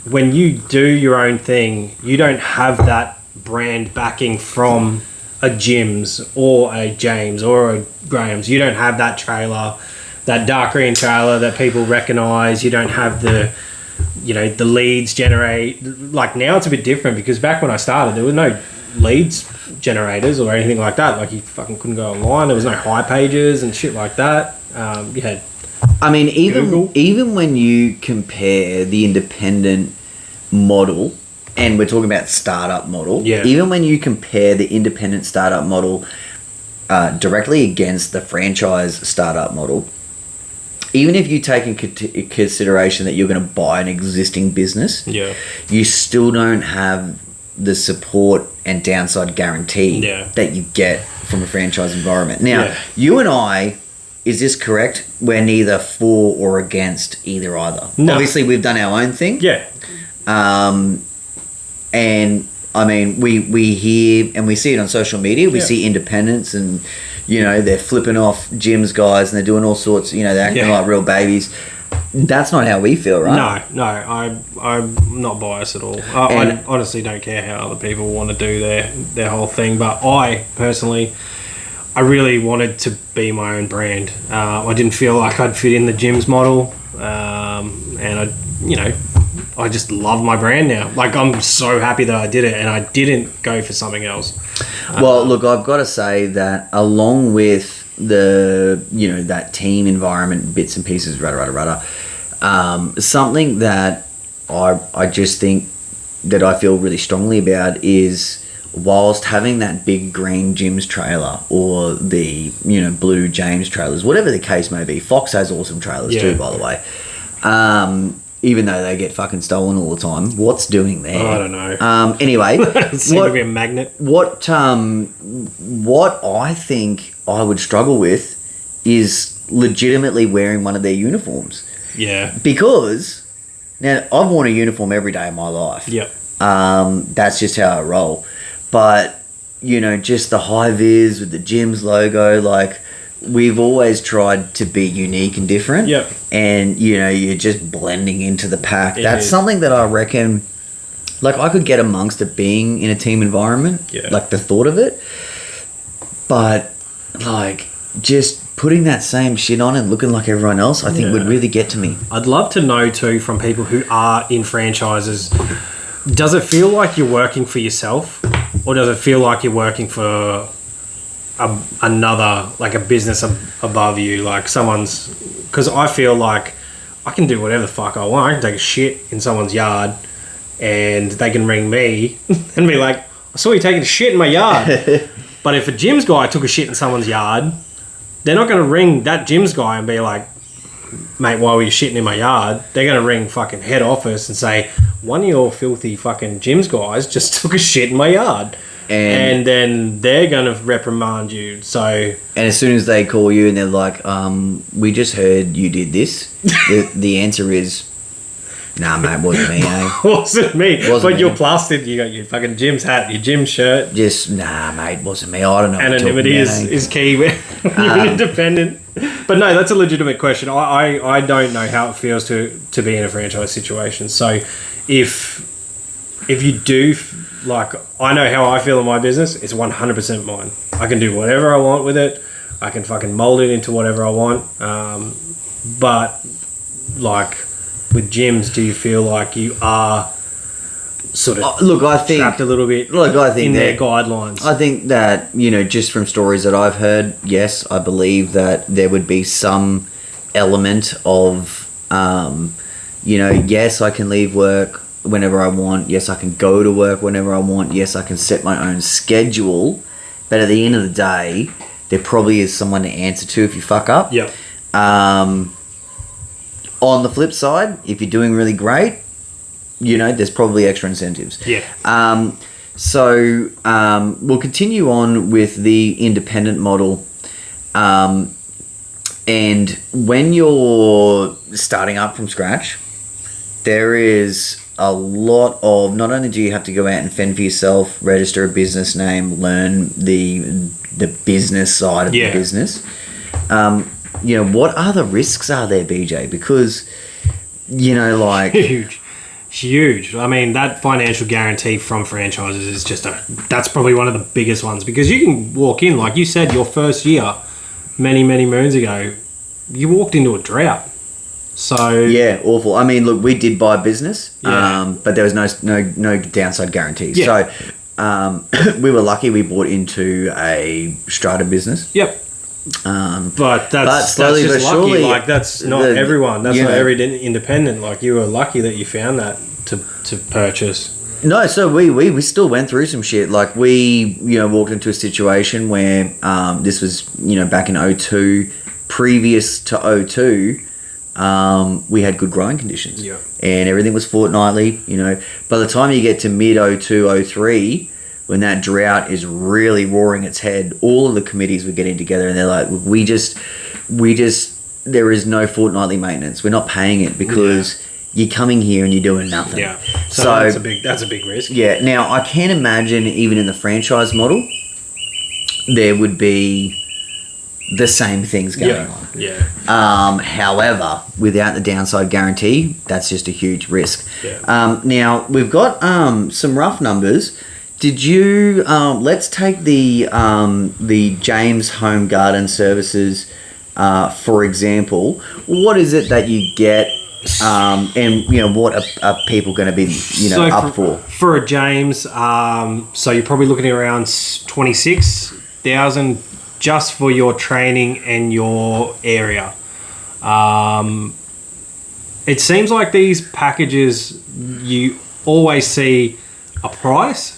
S2: when you do your own thing, you don't have that brand backing from a Jim's or a James or a Graham's. You don't have that trailer that dark green trailer that people recognise. You don't have the leads generate. Like now it's a bit different because back when I started there were no leads generators or anything like that. Like you fucking couldn't go online. There was no high pages and shit like that. You had
S1: I mean,
S2: Google.
S1: even when you compare the independent model, and we're talking about startup model, even when you compare the independent startup model directly against the franchise startup model, even if you take in consideration that you're going to buy an existing business, you still don't have the support and downside guarantee that you get from a franchise environment. Now, you and I, is this correct? We're neither for or against either. No. Obviously, we've done our own thing. And I mean, we hear and we see it on social media. We see independents and, they're flipping off gyms guys and they're doing all sorts, they're acting like real babies. That's not how we feel, right?
S2: No, I'm not biased at all. I honestly don't care how other people want to do their whole thing, but I personally, I really wanted to be my own brand. I didn't feel like I'd fit in the gyms model, and I just love my brand now. Like I'm so happy that I did it, and I didn't go for something else.
S1: Well, look, I've got to say that along with the that team environment, bits and pieces, something that I just think that I feel really strongly about is, whilst having that big green gyms trailer or the blue James trailers, whatever the case may be, Fox has awesome trailers too, by the way. Even though they get fucking stolen all the time, what's doing there?
S2: I don't know.
S1: Anyway,
S2: it seemed to be a magnet.
S1: What I think I would struggle with is legitimately wearing one of their uniforms.
S2: Yeah.
S1: Because now I've worn a uniform every day of my life.
S2: Yep.
S1: That's just how I roll. But, just the high vis with the gym's logo, like, we've always tried to be unique and different.
S2: Yep.
S1: And, you're just blending into the pack. That's something that I reckon, like, I could get amongst it being in a team environment.
S2: Yeah.
S1: Like, the thought of it. But, like, just putting that same shit on and looking like everyone else, I think would really get to me.
S2: I'd love to know, too, from people who are in franchises, does it feel like you're working for yourself? Or does it feel like you're working for another, like a business above you, like someone's... Because I feel like I can do whatever the fuck I want. I can take a shit in someone's yard and they can ring me and be like, I saw you taking a shit in my yard. But if a gyms guy took a shit in someone's yard, they're not going to ring that gyms guy and be like, mate, why were you shitting in my yard? They're going to ring fucking head office and say, one of your filthy fucking gyms guys just took a shit in my yard. And then they're going to reprimand you. So,
S1: and as soon as they call you and they're like, we just heard you did this, the answer is, nah, mate, wasn't me, eh?
S2: Wasn't me.
S1: Wasn't
S2: you're
S1: me.
S2: plastered, you got your fucking gym's hat, your gym shirt.
S1: Just, nah, mate, wasn't me. I don't know.
S2: Anonymity is key when you're independent. But no, that's a legitimate question. I don't know how it feels to be in a franchise situation. So if you do, like, I know how I feel in my business, it's 100% mine. I can do whatever I want with it. I can fucking mold it into whatever I want. But, like, with gyms, do you feel like you are sort of trapped a little bit in their guidelines?
S1: I think that, just from stories that I've heard, yes, I believe that there would be some element of, yes, I can leave work whenever I want. Yes, I can go to work whenever I want. Yes, I can set my own schedule. But at the end of the day, there probably is someone to answer to if you fuck up.
S2: Yep.
S1: On the flip side, if you're doing really great, there's probably extra incentives.
S2: Yeah.
S1: So we'll continue on with the independent model. And when you're starting up from scratch, there is a lot of, not only do you have to go out and fend for yourself, register a business name, learn the business side of the business. What other risks are there, BJ? Because, like...
S2: Huge. I mean, that financial guarantee from franchises is that's probably one of the biggest ones, because you can walk in, like you said, your first year, many, many moons ago, you walked into a drought. So
S1: yeah, awful. I mean, look, we did buy a business,
S2: Yeah.
S1: but there was no downside guarantees.
S2: Yeah.
S1: So we were lucky. We bought into a strata business.
S2: Yep. But that's
S1: slowly
S2: just
S1: but
S2: lucky.
S1: surely,
S2: Like that's not everyone. That's
S1: you
S2: not
S1: know-
S2: every independent. Like you were lucky that you found that to purchase.
S1: No, so we still went through some shit. Like we, walked into a situation where this was, back in '02, previous to '02, we had good growing conditions.
S2: Yeah.
S1: And everything was fortnightly, By the time you get to mid '02, '03, when that drought is really roaring its head, all of the committees were getting together and they're like, we just, there is no fortnightly maintenance. We're not paying it because you're coming here and you're doing nothing.
S2: Yeah. So that's a big risk.
S1: Yeah. Now I can't imagine even in the franchise model, there would be the same things going on.
S2: Yeah.
S1: However, without the downside guarantee, that's just a huge risk.
S2: Yeah.
S1: Now we've got some rough numbers. Did you? Let's take the James Home Garden Services, for example. What is it that you get, and what are people going to be up for?
S2: For a James, so you're probably looking at around 26,000 just for your training and your area. It seems like these packages, you always see a price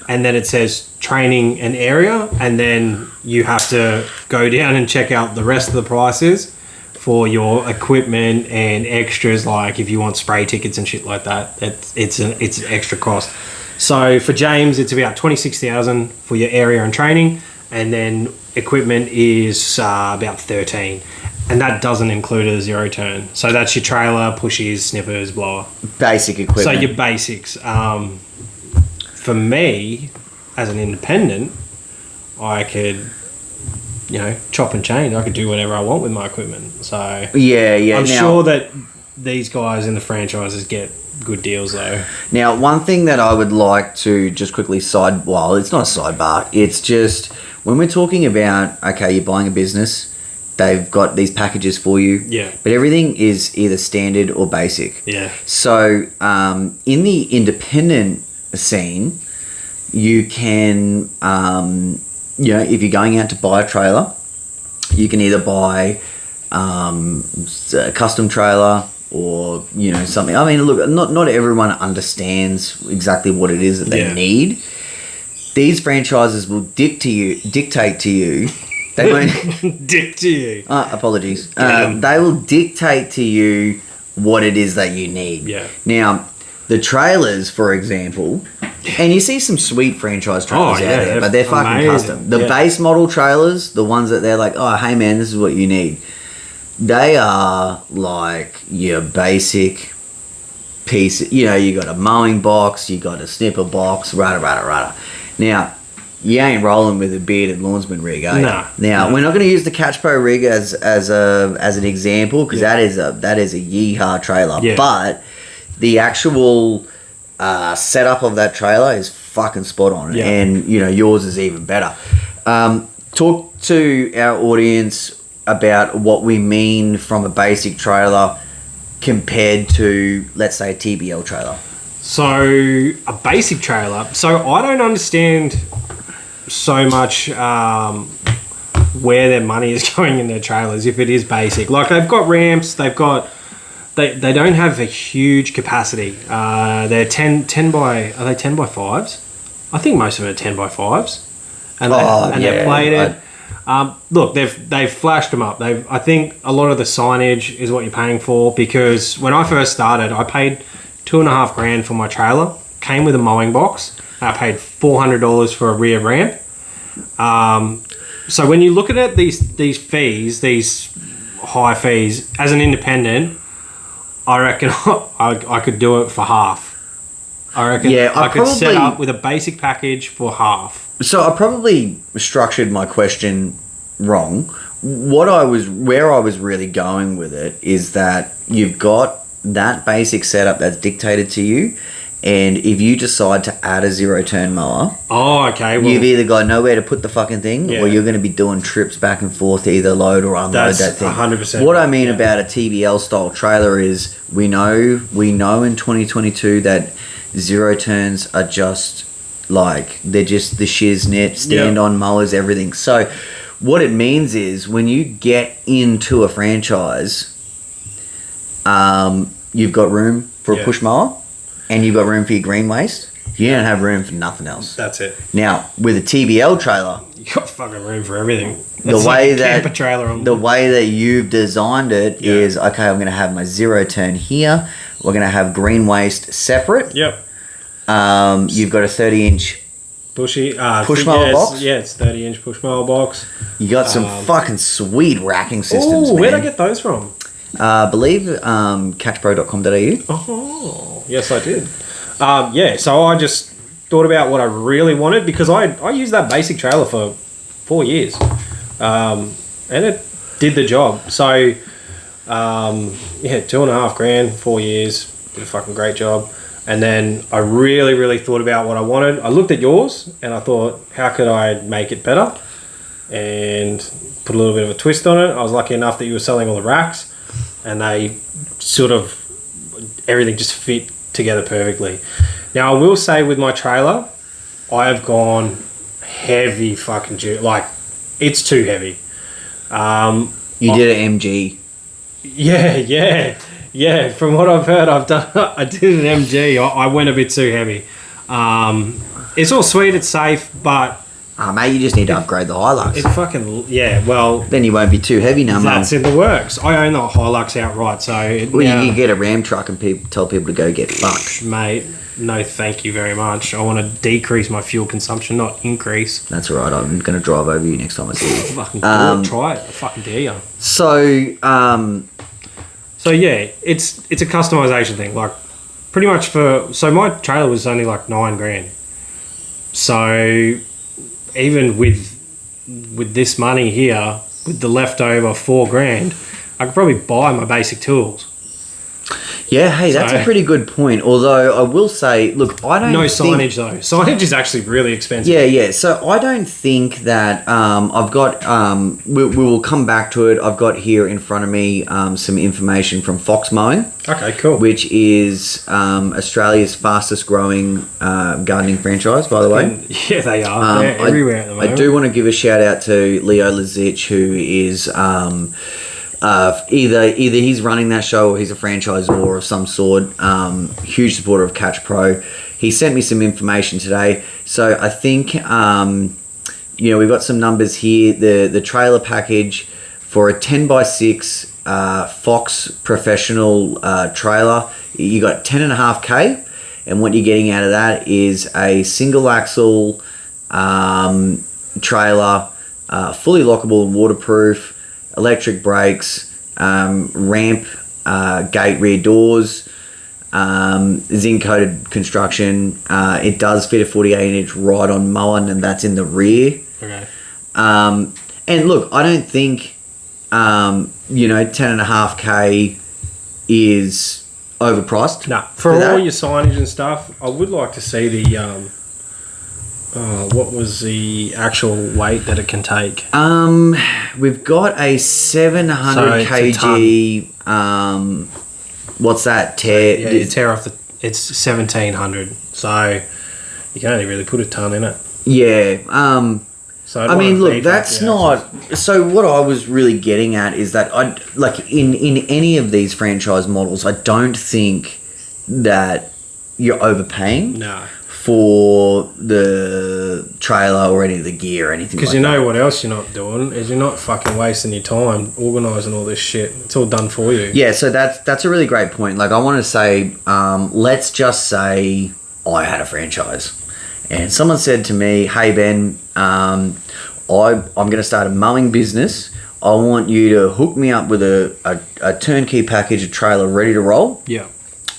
S2: and then it says training and area, and then you have to go down and check out the rest of the prices for your equipment and extras, like if you want spray tickets and shit like that. It's an extra cost. So for James, it's about 26,000 for your area and training, and then equipment is about 13, and that doesn't include a zero turn. So that's your trailer, pushies, snippers, blower,
S1: Basic equipment.
S2: so your basics. For me, as an independent, I could, chop and change. I could do whatever I want with my equipment. So
S1: yeah.
S2: I'm sure that these guys in the franchises get good deals though.
S1: Now, one thing that I would like to just quickly it's not a sidebar. It's just when we're talking about, okay, you're buying a business, they've got these packages for you.
S2: Yeah.
S1: But everything is either standard or basic.
S2: Yeah.
S1: So in the independent scene, you can, if you're going out to buy a trailer, you can either buy a custom trailer or, something. I mean, look, not everyone understands exactly what it is that they need. These franchises will dictate to you. They won't
S2: Dick to you.
S1: apologies. They will dictate to you what it is that you need.
S2: Yeah.
S1: Now, the trailers, for example, and you see some sweet franchise trailers out there, but they're fucking
S2: amazing.
S1: custom. The base model trailers, the ones that they're like, oh, hey man, this is what you need. They are like your basic piece. You got a mowing box, you got a snipper box, rada. Now, you ain't rolling with a bearded lawnsman rig, are you?
S2: No.
S1: Now, we're not going to use the Catch Pro rig as an example because that is a yeehaw trailer.
S2: Yeah.
S1: But the actual setup of that trailer is fucking spot on, and yours is even better. Talk to our audience about what we mean from a basic trailer compared to, let's say, a TBL trailer.
S2: So a basic trailer. So I don't understand so much where their money is going in their trailers if it is basic. Like they've got ramps, they don't have a huge capacity. They're 10 by, are they 10 by 5s? I think most of them are 10 by 5s. And they're plated. Look, they've flashed them up. I think a lot of the signage is what you're paying for, because when I first started, I paid $2,500 for my trailer. Came with a mowing box. I paid $400 for a rear ramp. So when you look at it, these fees, these high fees, as an independent, I reckon I could do it for half. I reckon I could set up with a basic package for half.
S1: So I probably structured my question wrong. Where I was really going with it is that you've got that basic setup that's dictated to you, And if you decide to add a zero-turn mower,
S2: well,
S1: you've either got nowhere to put the fucking thing, or you're going to be doing trips back and forth to either load or unload that thing.
S2: 100%.
S1: What I mean about a TBL style trailer is we know in 2022 that zero turns are just like, they're just the shiznit, stand-on mowers, everything. So what it means is when you get into a franchise, you've got room for a push mower. And you've got room for your green waste, you don't have room for nothing else.
S2: That's it.
S1: Now, with a TBL trailer,
S2: you got fucking room for everything.
S1: The way that you've designed it is, okay, I'm going to have my zero turn here. We're going to have green waste separate.
S2: Yep.
S1: You've got a 30-inch push mower box.
S2: It's 30-inch push mower box.
S1: You got some fucking sweet racking systems.
S2: Where'd I get those from?
S1: I believe catchpro.com.au.
S2: Oh, yes, I did. So I just thought about what I really wanted, because I used that basic trailer for 4 years, and it did the job. So, $2,500, 4 years, did a fucking great job. And then I really, really thought about what I wanted. I looked at yours and I thought, how could I make it better? And put a little bit of a twist on it. I was lucky enough that you were selling all the racks, and they sort of, everything just fit together perfectly. Now, I will say with my trailer, I have gone heavy fucking duty. Like, it's too heavy.
S1: You did an MG.
S2: Yeah. From what I've heard, I did an MG. I went a bit too heavy. It's all sweet, it's safe, but...
S1: mate, you just need to upgrade the Hilux.
S2: It fucking... Yeah, well...
S1: Then you won't be too heavy now, mate.
S2: That's in the works. I own the Hilux outright, so...
S1: You can get a Ram truck and tell people to go get fucked.
S2: Mate, no thank you very much. I want to decrease my fuel consumption, not increase.
S1: That's all right. I'm going to drive over you next time I see you.
S2: Fucking do it. Try it. I fucking dare you.
S1: So,
S2: yeah, it's a customization thing. Like, pretty much so my trailer was only like $9,000. So even with this money here, with the leftover $4,000, I could probably buy my basic tools.
S1: Yeah, hey, that's a pretty good point. Although I will say, look, I don't
S2: signage though. Signage is actually really expensive.
S1: Yeah. So I don't think that I've got. We will come back to it. I've got here in front of me some information from Fox Mowing.
S2: Okay, cool.
S1: Which is Australia's fastest growing gardening franchise, by the way.
S2: Yeah, they are. They're everywhere at the moment.
S1: I do want to give a shout out to Leo Lazich, who is. Either he's running that show or he's a franchisor of some sort. Huge supporter of Catch Pro. He sent me some information today, so I think we've got some numbers here. The trailer package for a 10x6 Fox professional trailer, you got 10.5K, and what you're getting out of that is a single axle trailer, fully lockable and waterproof. Electric brakes, ramp, gate rear doors, zinc coated construction. It does fit a 48-inch ride-on mower, and that's in the rear.
S2: Okay.
S1: And look, I don't think 10.5K is overpriced.
S2: No, for all your signage and stuff, I would like to see the what was the actual weight that it can take?
S1: We've got a 700 kg. What's that? Tear?
S2: Yeah, you tear off it's 1,700. So you can only really put a ton in it.
S1: Yeah.
S2: So
S1: I mean, look, that's not. So what I was really getting at is that in any of these franchise models, I don't think that you're overpaying.
S2: No.
S1: For the trailer or any of the gear or anything like that.
S2: Because you know what else you're not doing is you're not fucking wasting your time organising all this shit. It's all done for you.
S1: Yeah, so that's a really great point. Like, I want to say, let's just say I had a franchise and someone said to me, hey Ben, I'm going to start a mowing business. I want you to hook me up with a turnkey package, a trailer ready to roll.
S2: Yeah.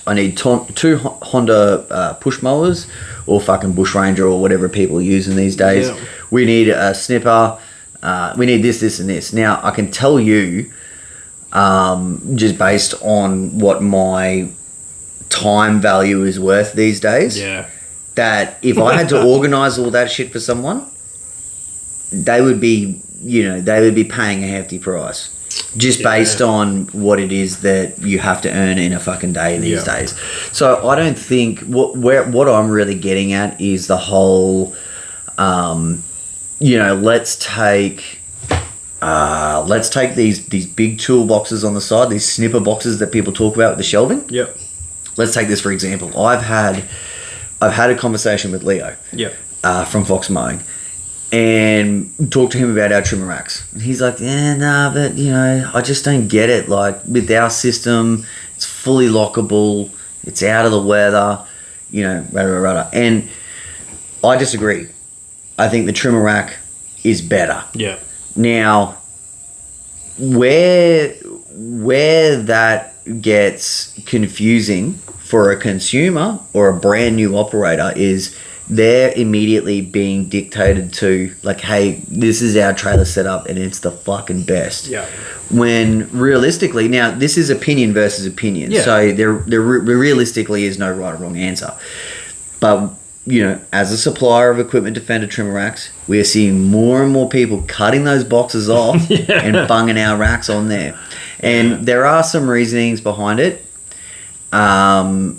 S1: I need two Honda push mowers or fucking Bush Ranger or whatever people are using these days. Yeah. We need a snipper. We need this, and this. Now, I can tell you, just based on what my time value is worth these days.
S2: Yeah.
S1: That if I had to organise all that shit for someone, they would be paying a hefty price. Just based on what it is that you have to earn in a fucking day these days. So I don't think what I'm really getting at is the whole, let's take these big toolboxes on the side, these snipper boxes that people talk about with the shelving.
S2: Yep.
S1: Let's take this for example. I've had a conversation with Leo.
S2: Yep.
S1: From Fox Mowing. And talk to him about our trimmer racks. And he's like, but I just don't get it. Like with our system, it's fully lockable. It's out of the weather, rah. And I disagree. I think the trimmer rack is better.
S2: Yeah.
S1: Now, where that gets confusing for a consumer or a brand new operator is they're immediately being dictated to, like, hey, this is our trailer setup and it's the fucking best.
S2: Yeah.
S1: When realistically, now this is opinion versus opinion.
S2: Yeah.
S1: So there realistically is no right or wrong answer. But, as a supplier of equipment defender trimmer racks, we are seeing more and more people cutting those boxes off and bunging our racks on there. And there are some reasonings behind it. I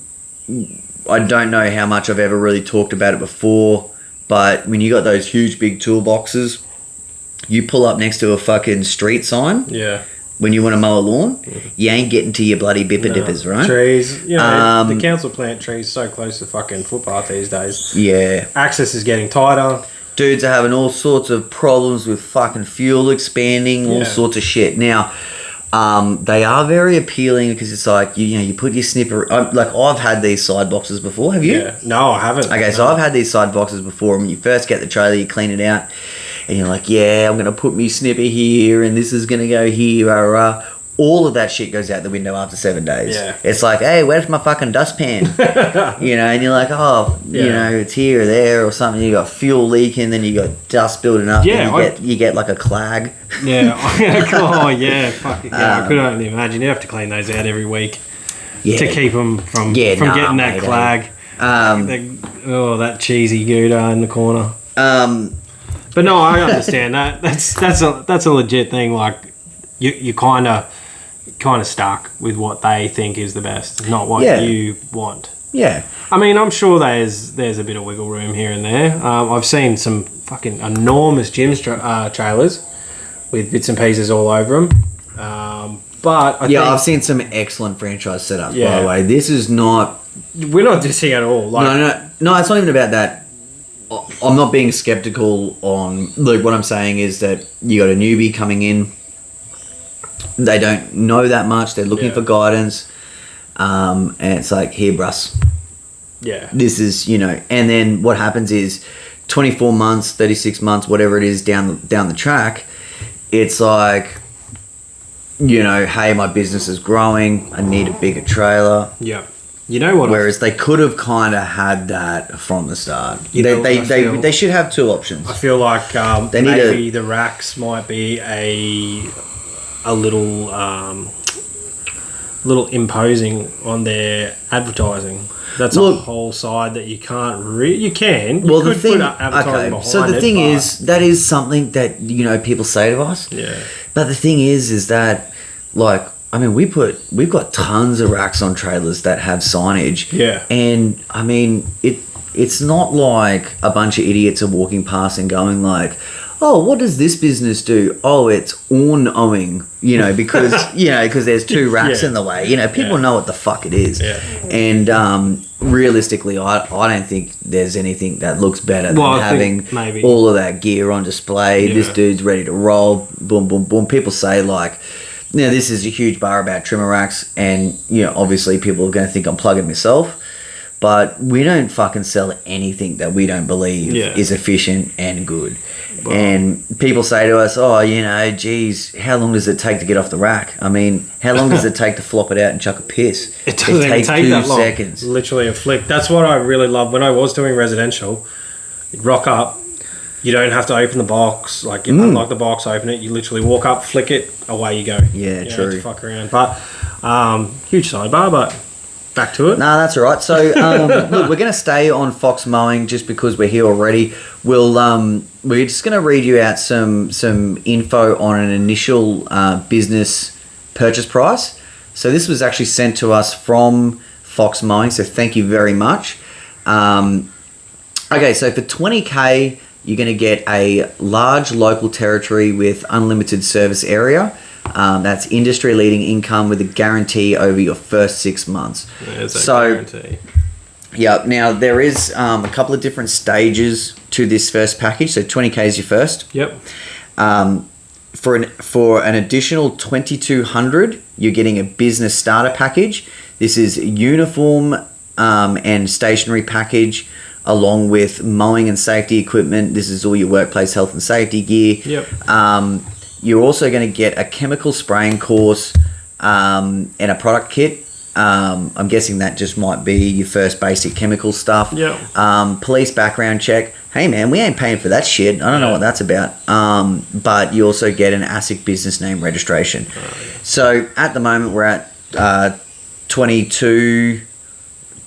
S1: don't know how much I've ever really talked about it before, but when you got those huge big toolboxes, you pull up next to a fucking street sign.
S2: Yeah.
S1: When you want to mow a lawn, you ain't getting to your bloody bipper dippers, right?
S2: Trees, the council plant trees so close to fucking footpath these days. Yeah. Access is getting tighter.
S1: Dudes are having all sorts of problems with fucking fuel expanding, all sorts of shit. Now, they are very appealing because it's like, you put your snipper... I've had these side boxes before. Have you?
S2: Yeah. No, I haven't.
S1: Okay, so I've had these side boxes before. When you first get the trailer, you clean it out. And you're like, I'm going to put me snipper here and this is going to go here. All of that shit goes out the window after 7 days.
S2: Yeah.
S1: It's like, hey, where's my fucking dustpan? And you're like, it's here or there or something. You got fuel leaking, then you got dust building up.
S2: Yeah.
S1: And you get like a clag.
S2: Yeah. Oh, yeah. Fuck it. Yeah, I could only imagine. You have to clean those out every week to keep them from getting that clag. That cheesy Gouda in the corner. But no, I understand that. That's a legit thing. Like you kind of stuck with what they think is the best, not what you want. Yeah. I mean, I'm sure there's a bit of wiggle room here and there. I've seen some fucking enormous gym trailers with bits and pieces all over them. But
S1: I've seen some excellent franchise setups. By the way, this is not.
S2: We're not dissing at all.
S1: No. It's not even about that. I'm not being skeptical on... Look, what I'm saying is that you got a newbie coming in. They don't know that much. They're looking for guidance. And it's like, here, bruss. Yeah. This is, And then what happens is 24 months, 36 months, whatever it is down the track, it's like, hey, my business is growing. I need a bigger trailer.
S2: Yeah. You know what?
S1: Whereas they could have kind of had that from the start. They should have two options.
S2: I feel like maybe the racks might be a little imposing on their advertising. That's a whole side that you can't you can.
S1: Well,
S2: you could put advertising behind
S1: so the thing is, that is something that people say to us.
S2: Yeah.
S1: But the thing is that I mean, we've got tons of racks on trailers that have signage. Yeah. And I mean, it's not like a bunch of idiots are walking past and going like, oh, what does this business do? Oh, it's owing, because there's two racks in the way. People know what the fuck it is. Yeah. And realistically, I don't think there's anything that looks better than having all of that gear on display. Yeah. This dude's ready to roll. Boom, boom, boom. People say like, this is a huge bar about trimmer racks, and obviously people are going to think I'm plugging myself, but we don't fucking sell anything that we don't believe is efficient and good. Wow. And people say to us, geez, how long does it take to get off the rack? I mean, how long does it take to flop it out and chuck a piss?
S2: It doesn't
S1: takes
S2: take
S1: 2
S2: that long.
S1: seconds.
S2: Literally a flick. That's what I really love. When I was doing residential, you'd rock up. You don't have to open the box. Like, you unlock the box, open it. You literally walk up, flick it, away you go.
S1: Yeah,
S2: you
S1: true.
S2: Don't have to fuck around. But huge sidebar, but back to it.
S1: No, that's all right. So, look, we're going to stay on Fox Mowing just because we're here already. We're just going to read you out some info on an initial business purchase price. So this was actually sent to us from Fox Mowing, so thank you very much. Okay, so for $20K, you're going to get a large local territory with unlimited service area. That's industry-leading income with a guarantee over your first 6 months.
S2: There's a guarantee.
S1: Yeah. Now there is a couple of different stages to this first package. So $20K is your first.
S2: Yep.
S1: For an additional $2,200, you're getting a business starter package. This is uniform and stationery package, along with mowing and safety equipment. This is all your workplace health and safety gear.
S2: Yep.
S1: You're also going to get a chemical spraying course and a product kit. I'm guessing that just might be your first basic chemical stuff.
S2: Yeah.
S1: Police background check. Hey man, we ain't paying for that shit. I don't know what that's about. But you also get an ASIC business name registration.
S2: Oh, yeah.
S1: So at the moment we're at 22.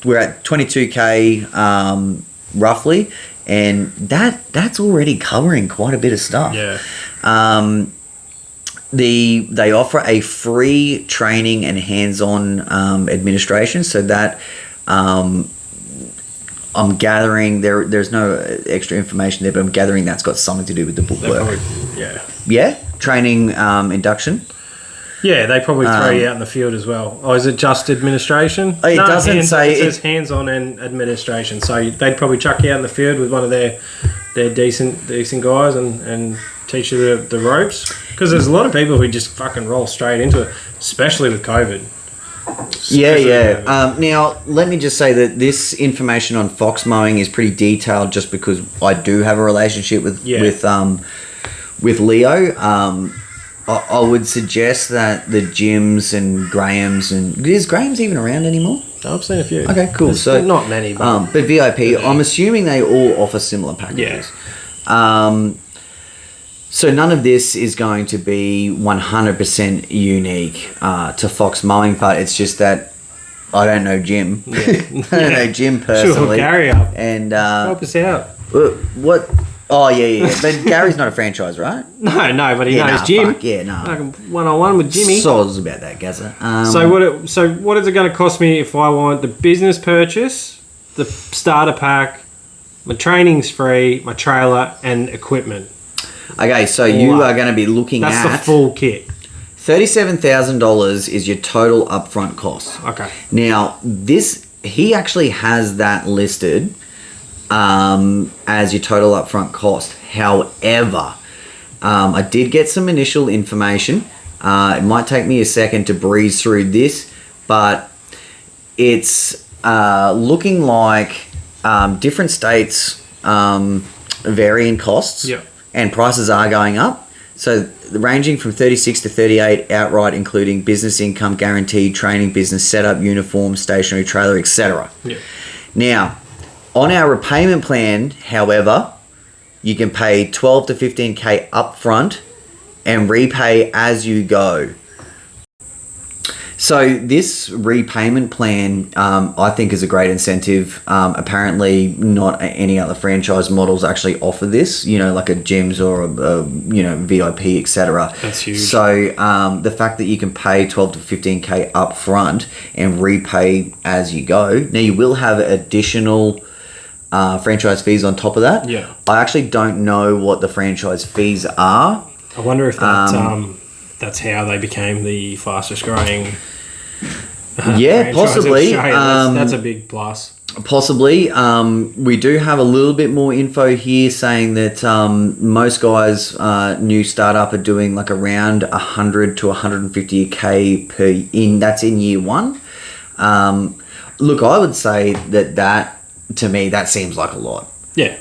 S1: We're at 22K roughly, and that's already covering quite a bit of stuff.
S2: Yeah.
S1: They offer a free training and hands-on administration, so that I'm gathering there's no extra information there, but I'm gathering that's got something to do with the bookwork. Yeah, training, induction.
S2: Yeah, they probably throw you out in the field as well. Oh, is it just administration?
S1: It doesn't say.
S2: It says hands-on and administration. So they'd probably chuck you out in the field with one of their decent guys and teach you the ropes. Because there's a lot of people who just fucking roll straight into it, especially with COVID.
S1: Yeah. Now, let me just say that this information on Fox Mowing is pretty detailed, just because I do have a relationship with Leo. I would suggest that the Jims and Grahams is Graham's even around anymore?
S2: I've seen a few.
S1: Okay, cool.
S2: So not many, but
S1: VIP. I'm assuming they all offer similar packages.
S2: Yeah.
S1: So none of this is going to be 100% unique to Fox Mowing, but it's just that I don't know Jim. Yeah. I don't know Jim personally.
S2: Sure, Gary up
S1: and
S2: help us out.
S1: What? Oh yeah. But Gary's not a franchise, right?
S2: No, but he knows Jim.
S1: Fuck, yeah, no.
S2: Like 1-on-1 with Jimmy.
S1: Soz about that, Gazza.
S2: So what is it going to cost me if I want the business purchase, the starter pack, my training's free, my trailer and equipment?
S1: Okay, so you are going to be looking at...
S2: That's the full kit.
S1: $37,000 is your total upfront cost.
S2: Okay.
S1: Now, he actually has that listed as your total upfront cost. However, I did get some initial information. It might take me a second to breeze through this, but it's looking like different states vary in costs.
S2: Yep.
S1: And prices are going up. So ranging from 36 to 38 outright, including business income, guaranteed, training, business setup, uniform, stationary, trailer, etc.
S2: Yep.
S1: Now, on our repayment plan, however, you can pay 12 to 15K upfront and repay as you go. So this repayment plan, I think, is a great incentive. Apparently, not any other franchise models actually offer this. Like a Gems or a VIP, etc.
S2: That's huge.
S1: So the fact that you can pay 12 to 15K up front and repay as you go. Now you will have additional franchise fees on top of that.
S2: Yeah.
S1: I actually don't know what the franchise fees are.
S2: I wonder if that's how they became the fastest growing.
S1: Yeah, possibly.
S2: That's a big plus.
S1: Possibly. We do have a little bit more info here saying that most guys, new startup, are doing like around 100 to 150K that's in year one. Look, I would say that to me, that seems like a lot.
S2: Yeah.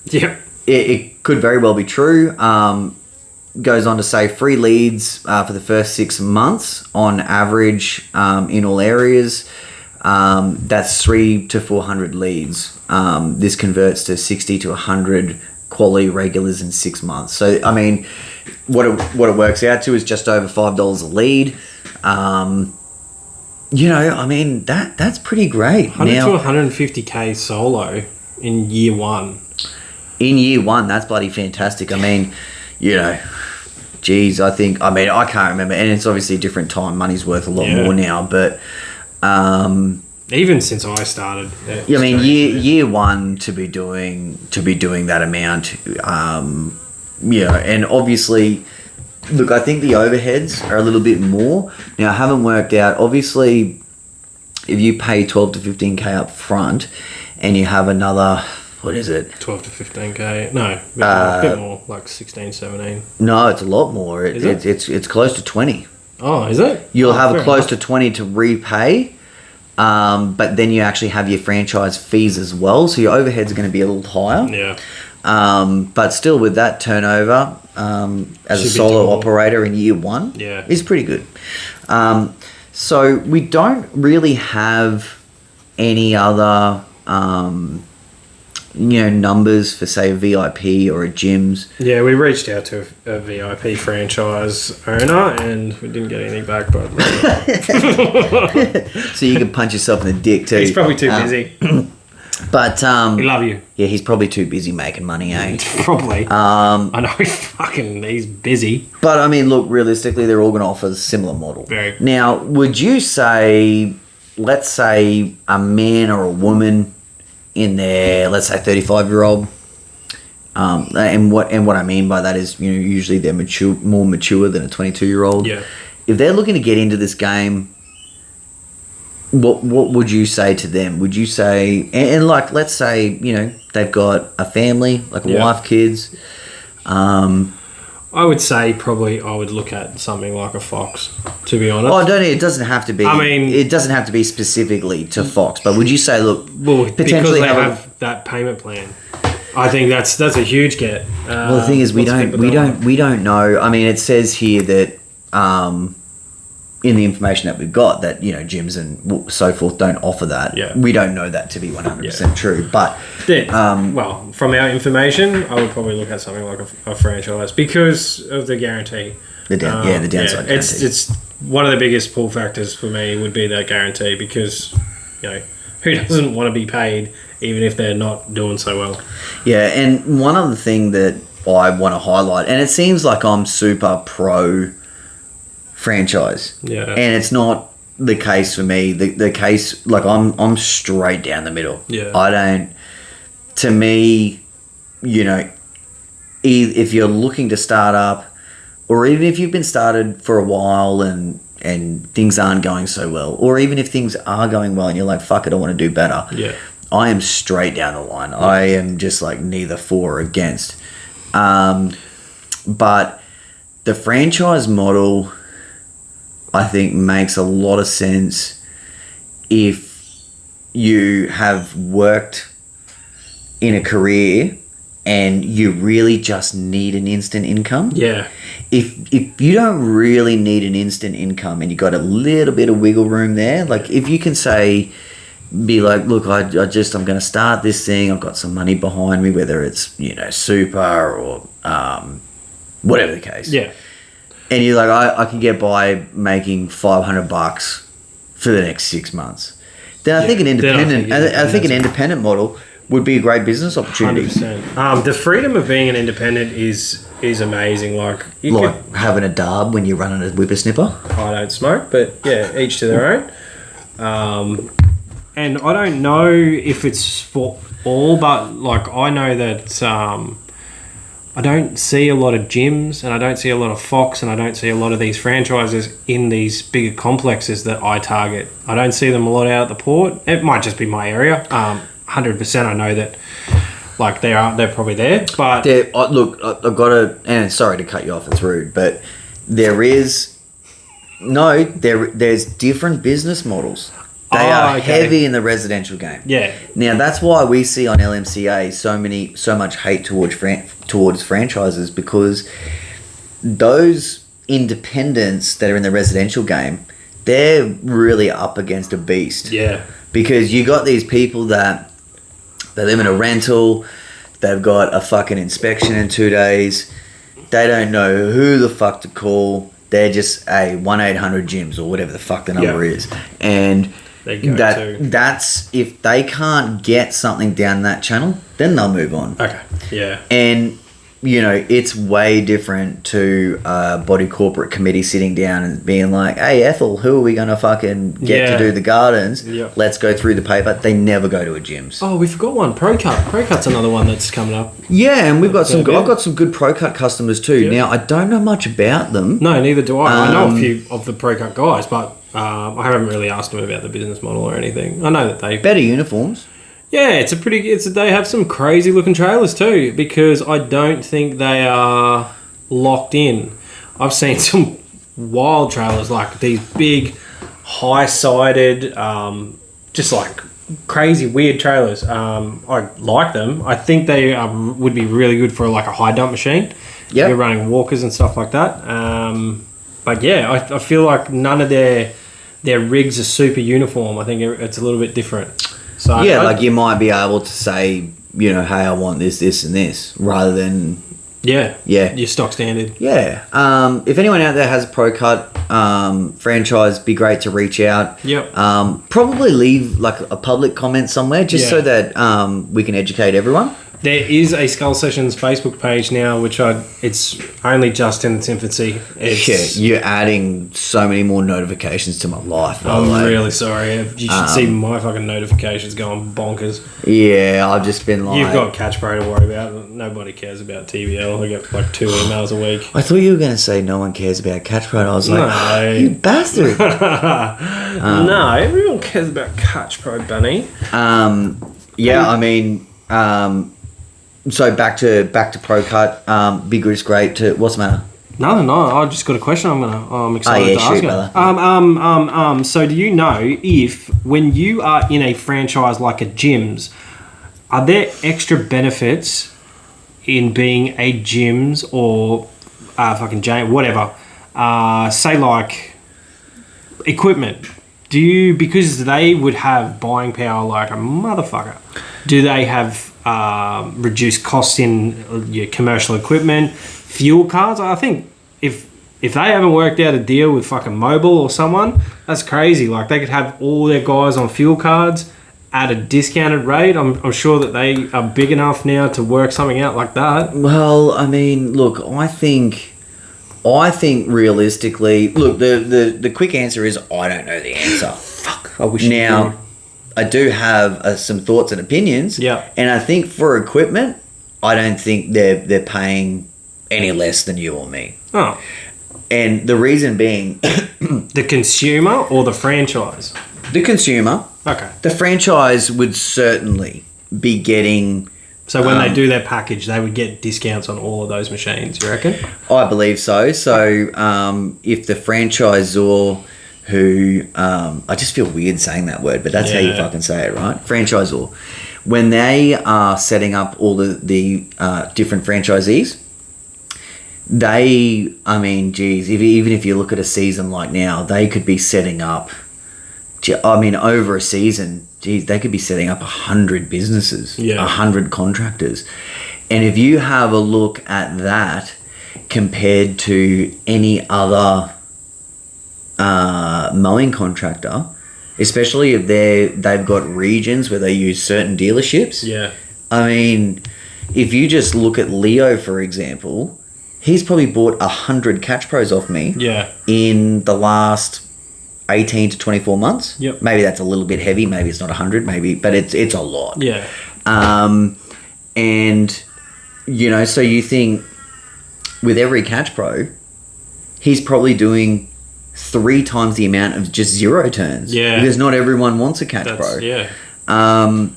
S2: Yeah.
S1: It could very well be true. Goes on to say free leads for the first 6 months on average in all areas. That's 300 to 400 leads. This converts to 60 to 100 quality regulars in 6 months. So, I mean, what it works out to is just over $5 a lead. I mean, that's pretty great.
S2: 100 to 150k solo in year one.
S1: In year one, that's bloody fantastic. I mean, geez, I can't remember, and it's obviously a different time. Money's worth a lot more now, but
S2: even since I started,
S1: I mean, year one to be doing that amount, and obviously, look, I think the overheads are a little bit more. Now, I haven't worked out. Obviously, if you pay 12 to 15k up front, and you have another. What is it?
S2: 12 to 15k. No, a bit more, like 16, 17.
S1: No, it's a lot more.
S2: Is it?
S1: It's close to 20.
S2: Oh, is it?
S1: You'll have close to 20 to repay, but then you actually have your franchise fees as well, so your overheads are going to be a little higher.
S2: Yeah.
S1: But still, with that turnover, as a solo operator in year one, is pretty good. So we don't really have any other... numbers for, say, a VIP or a gyms.
S2: Yeah, we reached out to a VIP franchise owner and we didn't get anything back, but...
S1: So you can punch yourself in the dick too.
S2: He's probably too busy.
S1: But...
S2: we love you.
S1: Yeah, he's probably too busy making money, eh?
S2: Probably. I know he's busy.
S1: But, I mean, look, realistically, they're all going to offer a similar model.
S2: Very.
S1: Now, would you say, let's say, a man or a woman... in their, let's say, 35-year-old, and what I mean by that is, usually they're more mature than a 22-year-old.
S2: Yeah.
S1: If they're looking to get into this game, what would you say to them? Would you say, and like, let's say, they've got a family, like a wife, kids.
S2: I would say probably I would look at something like a Fox, to be honest.
S1: Oh, it doesn't have to be. I mean, it doesn't have to be specifically to Fox, but would you say, look,
S2: potentially they have that payment plan? I think that's a huge get.
S1: Well, the thing is, we don't know. I mean, it says here that in the information that we've got that gyms and so forth don't offer that.
S2: Yeah.
S1: We don't know that to be 100% true, but
S2: well, from our information, I would probably look at something like a franchise because of the guarantee.
S1: The downside guarantee.
S2: It's one of the biggest pull factors for me would be that guarantee because who doesn't want to be paid even if they're not doing so well?
S1: Yeah, and one other thing that I want to highlight, and it seems like I'm super pro franchise.
S2: Yeah.
S1: And it's not the case for me. The case, like, I'm straight down the middle.
S2: Yeah.
S1: I don't, to me, if you're looking to start up, or even if you've been started for a while and things aren't going so well, or even if things are going well and you're like, fuck it, I want to do better.
S2: Yeah.
S1: I am straight down the line. I am just like neither for or against. But the franchise model, I think, makes a lot of sense if you have worked in a career and you really just need an instant income.
S2: Yeah.
S1: If you don't really need an instant income and you got a little bit of wiggle room there, like if you can be like, look, I'm going to start this thing. I've got some money behind me, whether it's, super or whatever the case.
S2: Yeah.
S1: And you're like, I can get by making $500 for the next 6 months. Then I think an independent model would be a great business opportunity.
S2: 100%. The freedom of being an independent is amazing. Like
S1: having a dab when you're running a whippersnipper.
S2: I don't smoke, but yeah, each to their own. And I don't know if it's for all, but like I know that I don't see a lot of gyms and I don't see a lot of Fox and I don't see a lot of these franchises in these bigger complexes that I target. I don't see them a lot out at the port. It might just be my area. 100% I know that like they're probably there, but
S1: look, I've got to, and sorry to cut you off, it's rude, but there's different business models. They are heavy in the residential game.
S2: Yeah.
S1: Now that's why we see on LMCA so much hate towards franchises, because those independents that are in the residential game, they're really up against a beast.
S2: Yeah.
S1: Because you got these people that they live in a rental, they've got a fucking inspection in 2 days, they don't know who the fuck to call. They're just a 1-800 gyms or whatever the fuck the number is. And that's if they can't get something down that channel, then they'll move on.
S2: Okay. Yeah.
S1: And it's way different to a body corporate committee sitting down and being like, hey, Ethel, who are we going to fucking get to do the gardens?
S2: Yep.
S1: Let's go through the paper. They never go to a gyms.
S2: Oh, we forgot one. ProCut. ProCut's another one that's coming up.
S1: Yeah, and we've got I've got some good ProCut customers too. Yep. Now, I don't know much about them.
S2: No, neither do I. I know a few of the ProCut guys, but I haven't really asked them about the business model or anything. I know that they...
S1: Better uniforms.
S2: Yeah, they have some crazy looking trailers too, because I don't think they are locked in. I've seen some wild trailers, like these big, high-sided, just like crazy weird trailers. I like them. I think they would be really good for like a high dump machine. Yeah, you're running walkers and stuff like that. But yeah, I feel like none of their rigs are super uniform. I think it's a little bit different. So
S1: yeah, like you might be able to say, hey, I want this, this, and this, rather than...
S2: Yeah. Your stock standard.
S1: Yeah. If anyone out there has a ProCut franchise, be great to reach out.
S2: Yep.
S1: Probably leave like a public comment somewhere, just so that we can educate everyone.
S2: There is a Skull Sessions Facebook page now, which it's only just in its infancy.
S1: You're adding so many more notifications to my life.
S2: I'm really sorry. You should see my fucking notifications going bonkers.
S1: Yeah, I've just been like...
S2: You've got Catch Pro to worry about. Nobody cares about TBL. I get like 2 emails a week.
S1: I thought you were going to say no one cares about Catch Pro. And I was like, no. You bastard.
S2: No, everyone cares about Catch Pro, Bunny.
S1: Yeah, I mean... So back to ProCut. Big Risk great to... What's the matter?
S2: No. I just got a question. I'm excited to ask
S1: you.
S2: So do you know if when you are in a franchise like a gyms, are there extra benefits in being a gyms or fucking Jane, whatever? Say like equipment. Because they would have buying power like a motherfucker, do they have reduced costs in your commercial equipment, fuel cards? I think if they haven't worked out a deal with fucking Mobile or someone, that's crazy. Like they could have all their guys on fuel cards at a discounted rate. I'm sure that they are big enough now to work something out like that.
S1: Well, I mean, look, I think realistically, look, the quick answer is I don't know the answer.
S2: Fuck, I wish
S1: now,
S2: you did.
S1: I do have some thoughts and opinions.
S2: Yeah.
S1: And I think for equipment, I don't think they're paying any less than you or me.
S2: Oh.
S1: And the reason being...
S2: The consumer or the franchise?
S1: The consumer.
S2: Okay.
S1: The franchise would certainly be getting...
S2: So when they do their package, they would get discounts on all of those machines, you reckon?
S1: I believe so. So if the franchisor who... I just feel weird saying that word, but that's how you fucking say it, right? Franchisor. When they are setting up all the different franchisees, they... I mean, geez, even if you look at a season like now, they could be setting up... I mean, over a season... Geez, they could be setting up 100 businesses, 100 contractors. And if you have a look at that compared to any other mowing contractor, especially if they've got regions where they use certain dealerships.
S2: Yeah.
S1: I mean, if you just look at Leo, for example, he's probably bought 100 Catch Pros off me in the last 18 to 24 months.
S2: Yep.
S1: Maybe that's a little bit heavy. Maybe it's not 100. Maybe, but it's a lot.
S2: Yeah.
S1: And you know, so you think with every Catch Pro, he's probably doing 3 times the amount of just 0 turns.
S2: Yeah.
S1: Because not everyone wants a Catch Pro.
S2: Yeah.
S1: And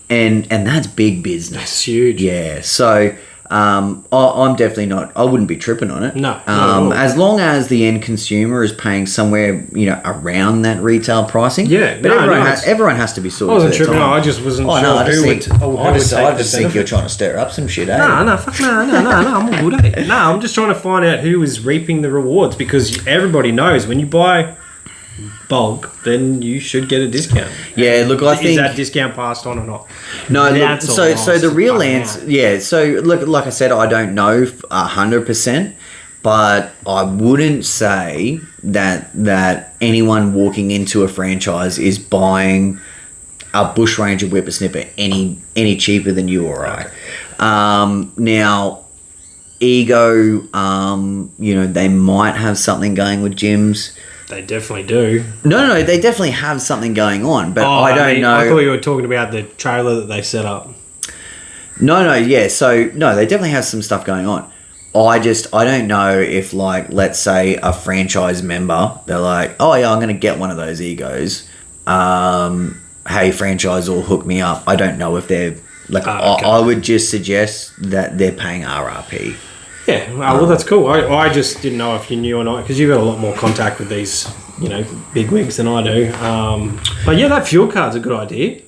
S1: that's big business.
S2: That's huge.
S1: Yeah. So. I'm definitely not. I wouldn't be tripping on it.
S2: No.
S1: As long as the end consumer is paying somewhere, you know, around that retail pricing.
S2: Yeah.
S1: But everyone has to be sorted.
S2: I wasn't tripping. I just wasn't sure.
S1: I just think you're trying to stir up some shit.
S2: No. Fuck no. I'm all good at it. No, I'm just trying to find out who is reaping the rewards, because everybody knows when you buy bulk, then you should get a discount.
S1: Yeah, look, I think...
S2: Is that discount passed on or not?
S1: No, look, so the real answer... Yeah, so look, like I said, I don't know 100%, but I wouldn't say that anyone walking into a franchise is buying a bushranger whippersnipper any cheaper than you or I. Now, Ego, they might have something going with gyms.
S2: They definitely do.
S1: No, they definitely have something going on, but I don't know.
S2: I thought you were talking about the trailer that they set up.
S1: No, yeah. So no, they definitely have some stuff going on. I don't know if, like, let's say a franchise member, they're like, oh yeah, I'm going to get one of those Egos. Hey, franchise will hook me up. I don't know if they're like. Okay. I would just suggest that they're paying RRP.
S2: Yeah, well, that's cool. I just didn't know if you knew or not, because you've got a lot more contact with these, big wigs than I do. But yeah, that fuel card's a good idea.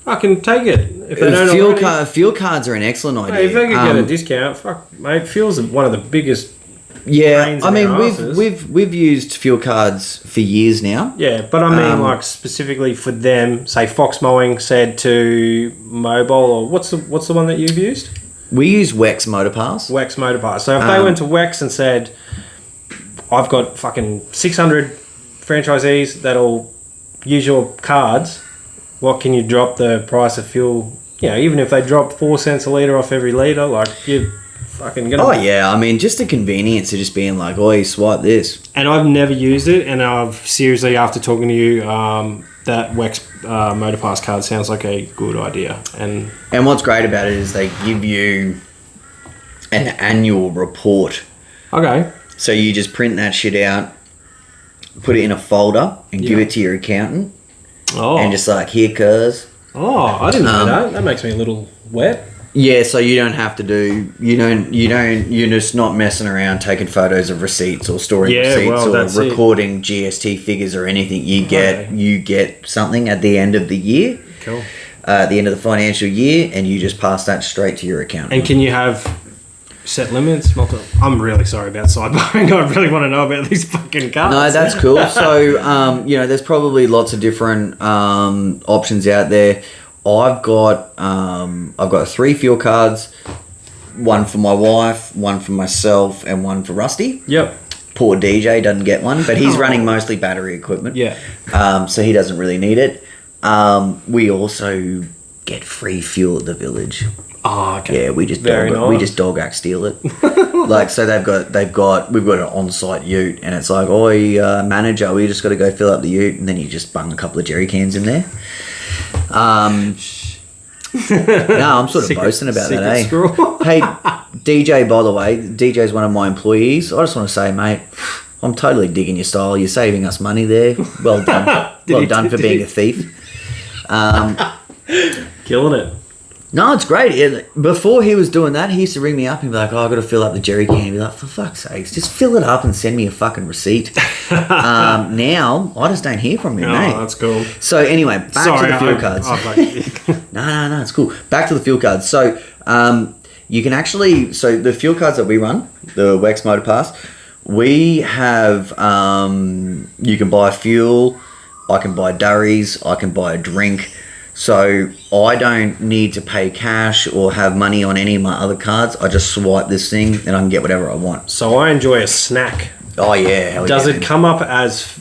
S2: Fucking take it. If they don't
S1: fuel cards are an excellent idea.
S2: Hey, if they could get a discount, fuck, mate, fuel's one of the biggest.
S1: Yeah, I mean, we've used fuel cards for years now.
S2: Yeah, but I mean, like, specifically for them, say Fox Mowing said to Mobile, or what's the one that you've used?
S1: We use Wex Motorpass.
S2: Wex Motorpass. So if they went to Wex and said, I've got fucking 600 franchisees that'll use your cards, what can you drop the price of fuel? Even if they drop 4 cents a litre off every litre, like, you're fucking gonna...
S1: Oh, yeah. I mean, just the convenience of just being like, oh, you swipe this.
S2: And I've never used it, and I've seriously, after talking to you, that Wex Motorpass card sounds like a good idea. And
S1: what's great about it is they give you an annual report.
S2: Okay.
S1: So you just print that shit out, put it in a folder, and give it to your accountant. Oh. And just like, here, cuz.
S2: Oh, I didn't know that. That makes me a little wet.
S1: Yeah, so you don't have to do, you're just not messing around taking photos of receipts or storing receipts or recording GST figures or anything. You get something at the end of the year.
S2: Cool.
S1: At the end of the financial year, and you just pass that straight to your account.
S2: And can you have set limits? I'm really sorry about sidebarring. I really want to know about these fucking cards.
S1: No, that's cool. So, there's probably lots of different options out there. I've got 3 fuel cards, one for my wife, one for myself, and one for Rusty.
S2: Yep.
S1: Poor DJ doesn't get one, but he's running mostly battery equipment.
S2: Yeah.
S1: So he doesn't really need it. We also get free fuel at the village.
S2: Oh, okay.
S1: Yeah, we just dog act steal it. Like, so we've got an on-site ute, and it's like, oh, manager, we just got to go fill up the ute, and then you just bung a couple of jerry cans in there. No, I'm sort of boasting about that, eh? Hey, DJ, by the way, DJ's one of my employees. I just want to say, mate, I'm totally digging your style. You're saving us money there. Well done. Well done for being a thief.
S2: Killing it.
S1: No, it's great. Yeah, before he was doing that, he used to ring me up and be like, oh, I've got to fill up the jerry can. He'd be like, for fuck's sakes, just fill it up and send me a fucking receipt. Now, I just don't hear from him, mate.
S2: Oh, that's cool.
S1: So anyway, back to the fuel cards. No, it's cool. Back to the fuel cards. So you can actually, the fuel cards that we run, the Wex Motorpass, we have, you can buy fuel, I can buy durries, I can buy a drink. So I don't need to pay cash or have money on any of my other cards. I just swipe this thing and I can get whatever I want.
S2: So I enjoy a snack.
S1: Oh, yeah.
S2: Does it come up as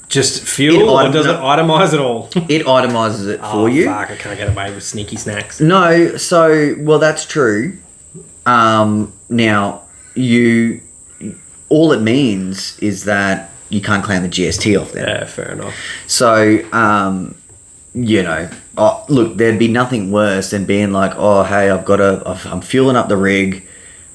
S2: just fuel or does it itemise it all?
S1: It itemises it for you.
S2: Fuck, I can't get away with sneaky snacks.
S1: No, that's true. Now, all it means is that you can't claim the GST off there.
S2: Yeah, fair enough.
S1: So, look, there'd be nothing worse than being like, oh, hey, I'm fueling up the rig,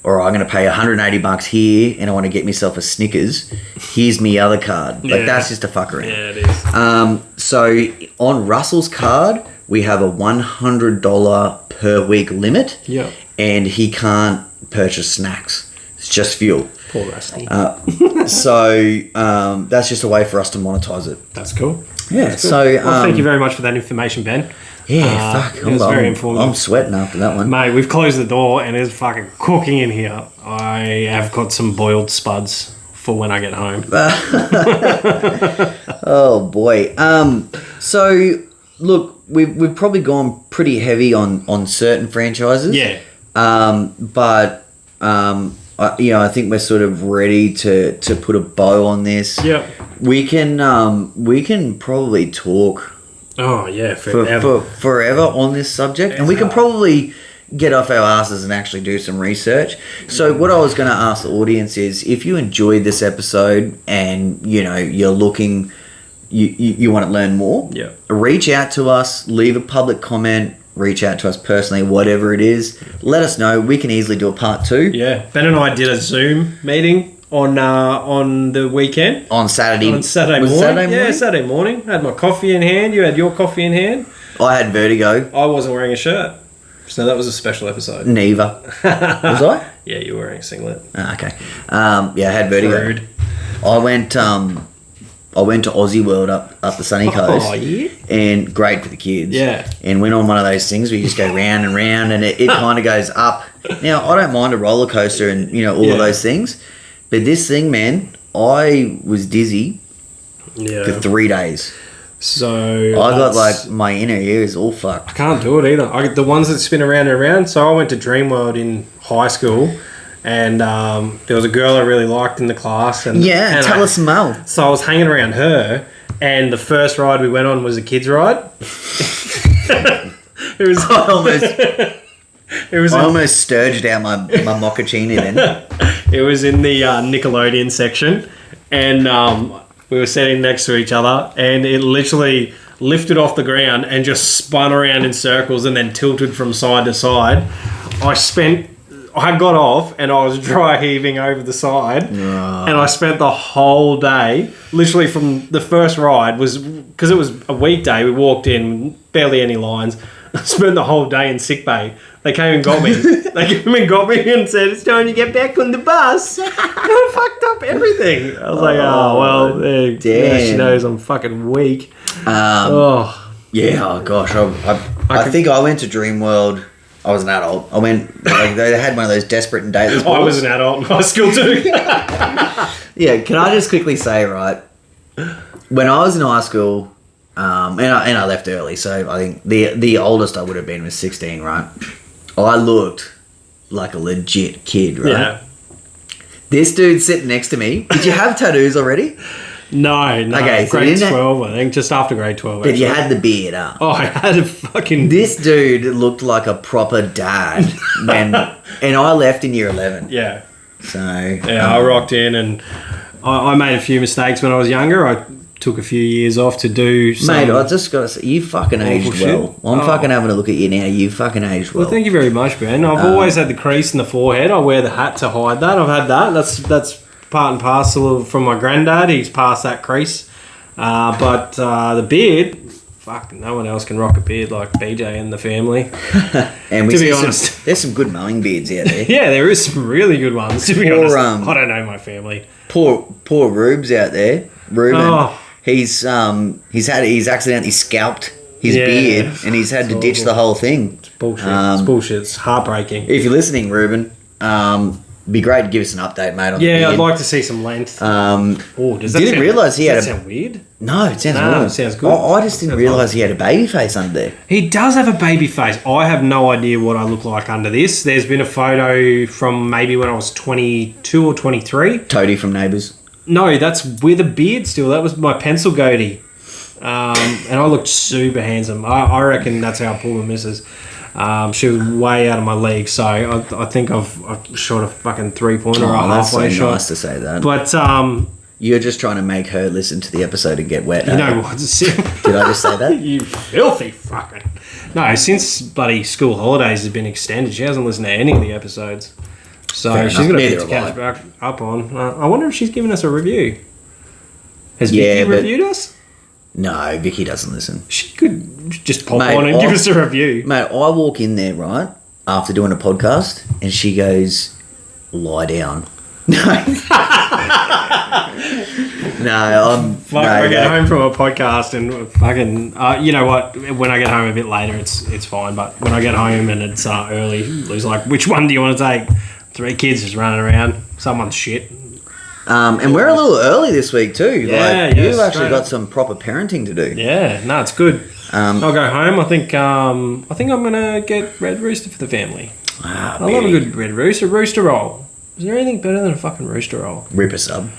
S1: or I'm going to pay $180 here and I want to get myself a Snickers. Here's me other card. Like, that's just a fuck around.
S2: Yeah, it is.
S1: So on Russell's card, we have a $100 per week limit.
S2: Yeah.
S1: And he can't purchase snacks. It's just fuel.
S2: Poor Rusty.
S1: So that's just a way for us to monetize it.
S2: That's cool.
S1: Yeah.
S2: That's cool.
S1: So
S2: well, thank you very much for that information, Ben.
S1: Yeah, fuck.
S2: It's very informative.
S1: I'm sweating after that one.
S2: Mate, we've closed the door and it's fucking cooking in here. I have got some boiled spuds for when I get home.
S1: Oh, boy. So, look, we've probably gone pretty heavy on certain franchises.
S2: Yeah.
S1: But I think we're sort of ready to put a bow on this.
S2: Yep.
S1: We can probably talk
S2: Oh yeah,
S1: for forever on this subject, and we can probably get off our asses and actually do some research. So what I was going to ask the audience is, if you enjoyed this episode and you're looking, you want to learn more, reach out to us, leave a public comment, reach out to us personally, whatever it is, let us know. We can easily do a part 2.
S2: Yeah, Ben and I did a Zoom meeting on the weekend.
S1: On Saturday.
S2: On Saturday morning.
S1: Saturday morning?
S2: Yeah, Saturday morning. I had my coffee in hand. You had your coffee in hand.
S1: I had vertigo.
S2: I wasn't wearing a shirt. So that was a special episode.
S1: Neither. Was I?
S2: Yeah, you were wearing a singlet.
S1: Okay. I had vertigo.
S2: Rude.
S1: I went to Aussie World up the sunny coast.
S2: Oh, yeah?
S1: And great for the kids.
S2: Yeah.
S1: And went on one of those things where you just go round and round, and it kind of goes up. Now, I don't mind a roller coaster and, all of those things. But this thing, man, I was dizzy for 3 days.
S2: So
S1: I got my inner ears all fucked.
S2: I can't do it either. The ones that spin around and around. So I went to Dreamworld in high school, and there was a girl I really liked in the class. And
S1: tell us more.
S2: So I was hanging around her, and the first ride we went on was a kids' ride. It was
S1: I almost sturged out my mochaccino then.
S2: It was in the Nickelodeon section, and we were sitting next to each other, and it literally lifted off the ground and just spun around in circles and then tilted from side to side. I got off and I was dry heaving over the side, and I spent the whole day, literally from the first ride, because it was a weekday, we walked in, barely any lines. I spent the whole day in sick bay. They came and got me. They came and got me and said, "It's time to get back on the bus." And I fucked up everything. I was like, "Oh well, damn. Yeah, she knows I'm fucking weak."
S1: Yeah. Oh gosh. I think I went to Dreamworld. I was an adult. I went. They had one of those desperate and dateless balls.
S2: I was an adult in high school too.
S1: Yeah. Can I just quickly say, right? When I was in high school. And I left early, so I think the oldest I would have been was 16, right? I looked like a legit kid, right?
S2: Yeah.
S1: This dude sitting next to me. Did you have tattoos already?
S2: No.
S1: Okay, so
S2: grade 12, I think, just after grade 12.
S1: But you had the beard up.
S2: Oh, I had a fucking...
S1: This dude looked like a proper dad, and I left in year 11.
S2: Yeah.
S1: So...
S2: Yeah, I rocked in, and I made a few mistakes when I was younger. I took a few years off to do some...
S1: Mate, I just got to say, you fucking aged well. I'm fucking having a look at you now. You fucking aged well.
S2: Well, thank you very much, Ben. I've always had the crease in the forehead. I wear the hat to hide that. I've had that. That's part and parcel from my granddad. He's past that crease. But the beard... Fuck, no one else can rock a beard like BJ and the family.
S1: And
S2: to be honest,
S1: there's some good mowing beards out there.
S2: Yeah, there is some really good ones. To be honest, I don't know my family.
S1: Poor Rubes out there. Ruben, he's accidentally scalped his beard, and he's had to ditch the whole thing.
S2: It's bullshit. It's bullshit. It's heartbreaking.
S1: If you're listening, Ruben, be great to give us an update, mate. On the beard.
S2: I'd like to see some length.
S1: Does that realise he had
S2: sound weird?
S1: No, it sounds good.
S2: It sounds good.
S1: I just didn't realise he had a baby face under there.
S2: He does have a baby face. I have no idea what I look like under this. There's been a photo from maybe when I was 22 or 23.
S1: Toadie from Neighbours.
S2: No, that's with a beard still. That was my pencil goatee. And I looked super handsome. I reckon that's how I pulled the missus. She was way out of my league, so I think I've shot a fucking 3-pointer or a halfway shot.
S1: Nice to say that.
S2: But
S1: you're just trying to make her listen to the episode and get wet.
S2: You know what?
S1: Did I just say that?
S2: You filthy fucking... No, since bloody school holidays has been extended, she hasn't listened to any of the episodes. So she's got a bit to catch back up on. I wonder if she's given us a review. Has Vicky reviewed us?
S1: No, Vicky doesn't listen.
S2: She could just pop on and give us a review.
S1: Mate, I walk in there, right, after doing a podcast, and she goes, "Lie down." No.
S2: I get home from a podcast and fucking... you know what? When I get home a bit later, it's fine. But when I get home and it's early, Lou's like, which one do you want to take? 3 kids just running around. Someone's shit.
S1: And we're a little early this week too. You've actually got
S2: up.
S1: some proper parenting to do.
S2: Yeah, no, it's good. I'll go home. I think I'm gonna get red rooster for the family. I love a good red rooster roll. Is there anything better than a fucking rooster roll?
S1: Ripper sub.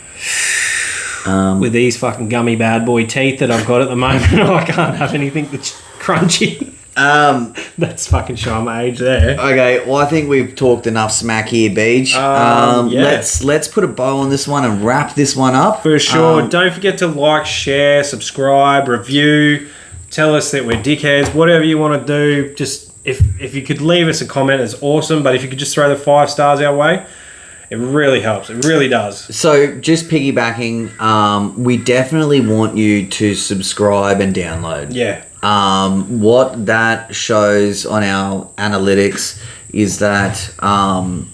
S2: With these fucking gummy bad boy teeth that I've got at the moment, I can't have anything that's crunchy. That's fucking showing my age there.
S1: Okay, well, I think we've talked enough smack here, Beach. Let's put a bow on this one and wrap this one up.
S2: For sure. Don't forget to like, share, subscribe, review. Tell us that we're dickheads. Whatever you want to do, just if you could leave us a comment, it's awesome. But if you could just throw the 5 stars our way, it really helps. It really does.
S1: So, just piggybacking, we definitely want you to subscribe and download.
S2: Yeah.
S1: What that shows on our analytics is that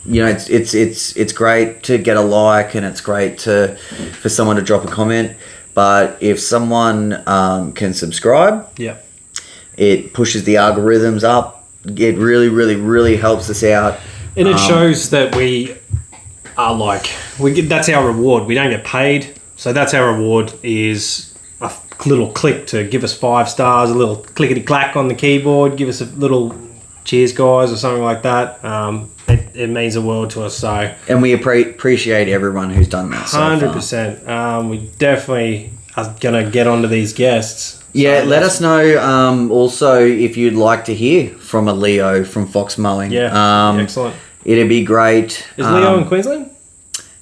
S1: it's great to get a like, and it's great for someone to drop a comment. But if someone can subscribe, it pushes the algorithms up. It really, really, really helps us out,
S2: and it shows that we are that's our reward. We don't get paid, so that's our reward. Is a little click to give us 5 stars, a little clickety clack on the keyboard, give us a little cheers, guys, or something like that. It means the world to us. So,
S1: and we appreciate everyone who's done that.
S2: 100%. We definitely are gonna get onto these guests.
S1: Yeah, so let us know. Also, if you'd like to hear from a Leo from Fox Mowing.
S2: Yeah, excellent.
S1: It'd be great.
S2: Is Leo in Queensland?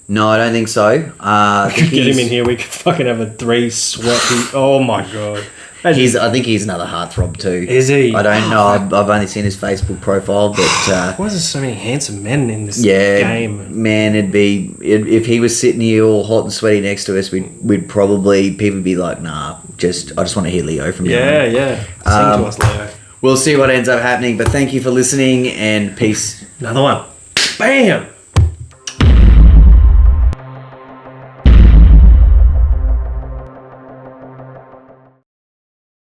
S1: No, I don't think so.
S2: Get him in here. We could fucking have a 3 sweaty. Oh my god.
S1: I think he's another heartthrob too.
S2: Is he?
S1: I don't know. I've only seen his Facebook profile, but
S2: why is there so many handsome men in this game?
S1: Man, if he was sitting here all hot and sweaty next to us, we'd probably people would be like, nah, I just want to hear Leo from you.
S2: Yeah. Sing to us, Leo.
S1: We'll see what ends up happening, but thank you for listening, and peace.
S2: Another one. Bam.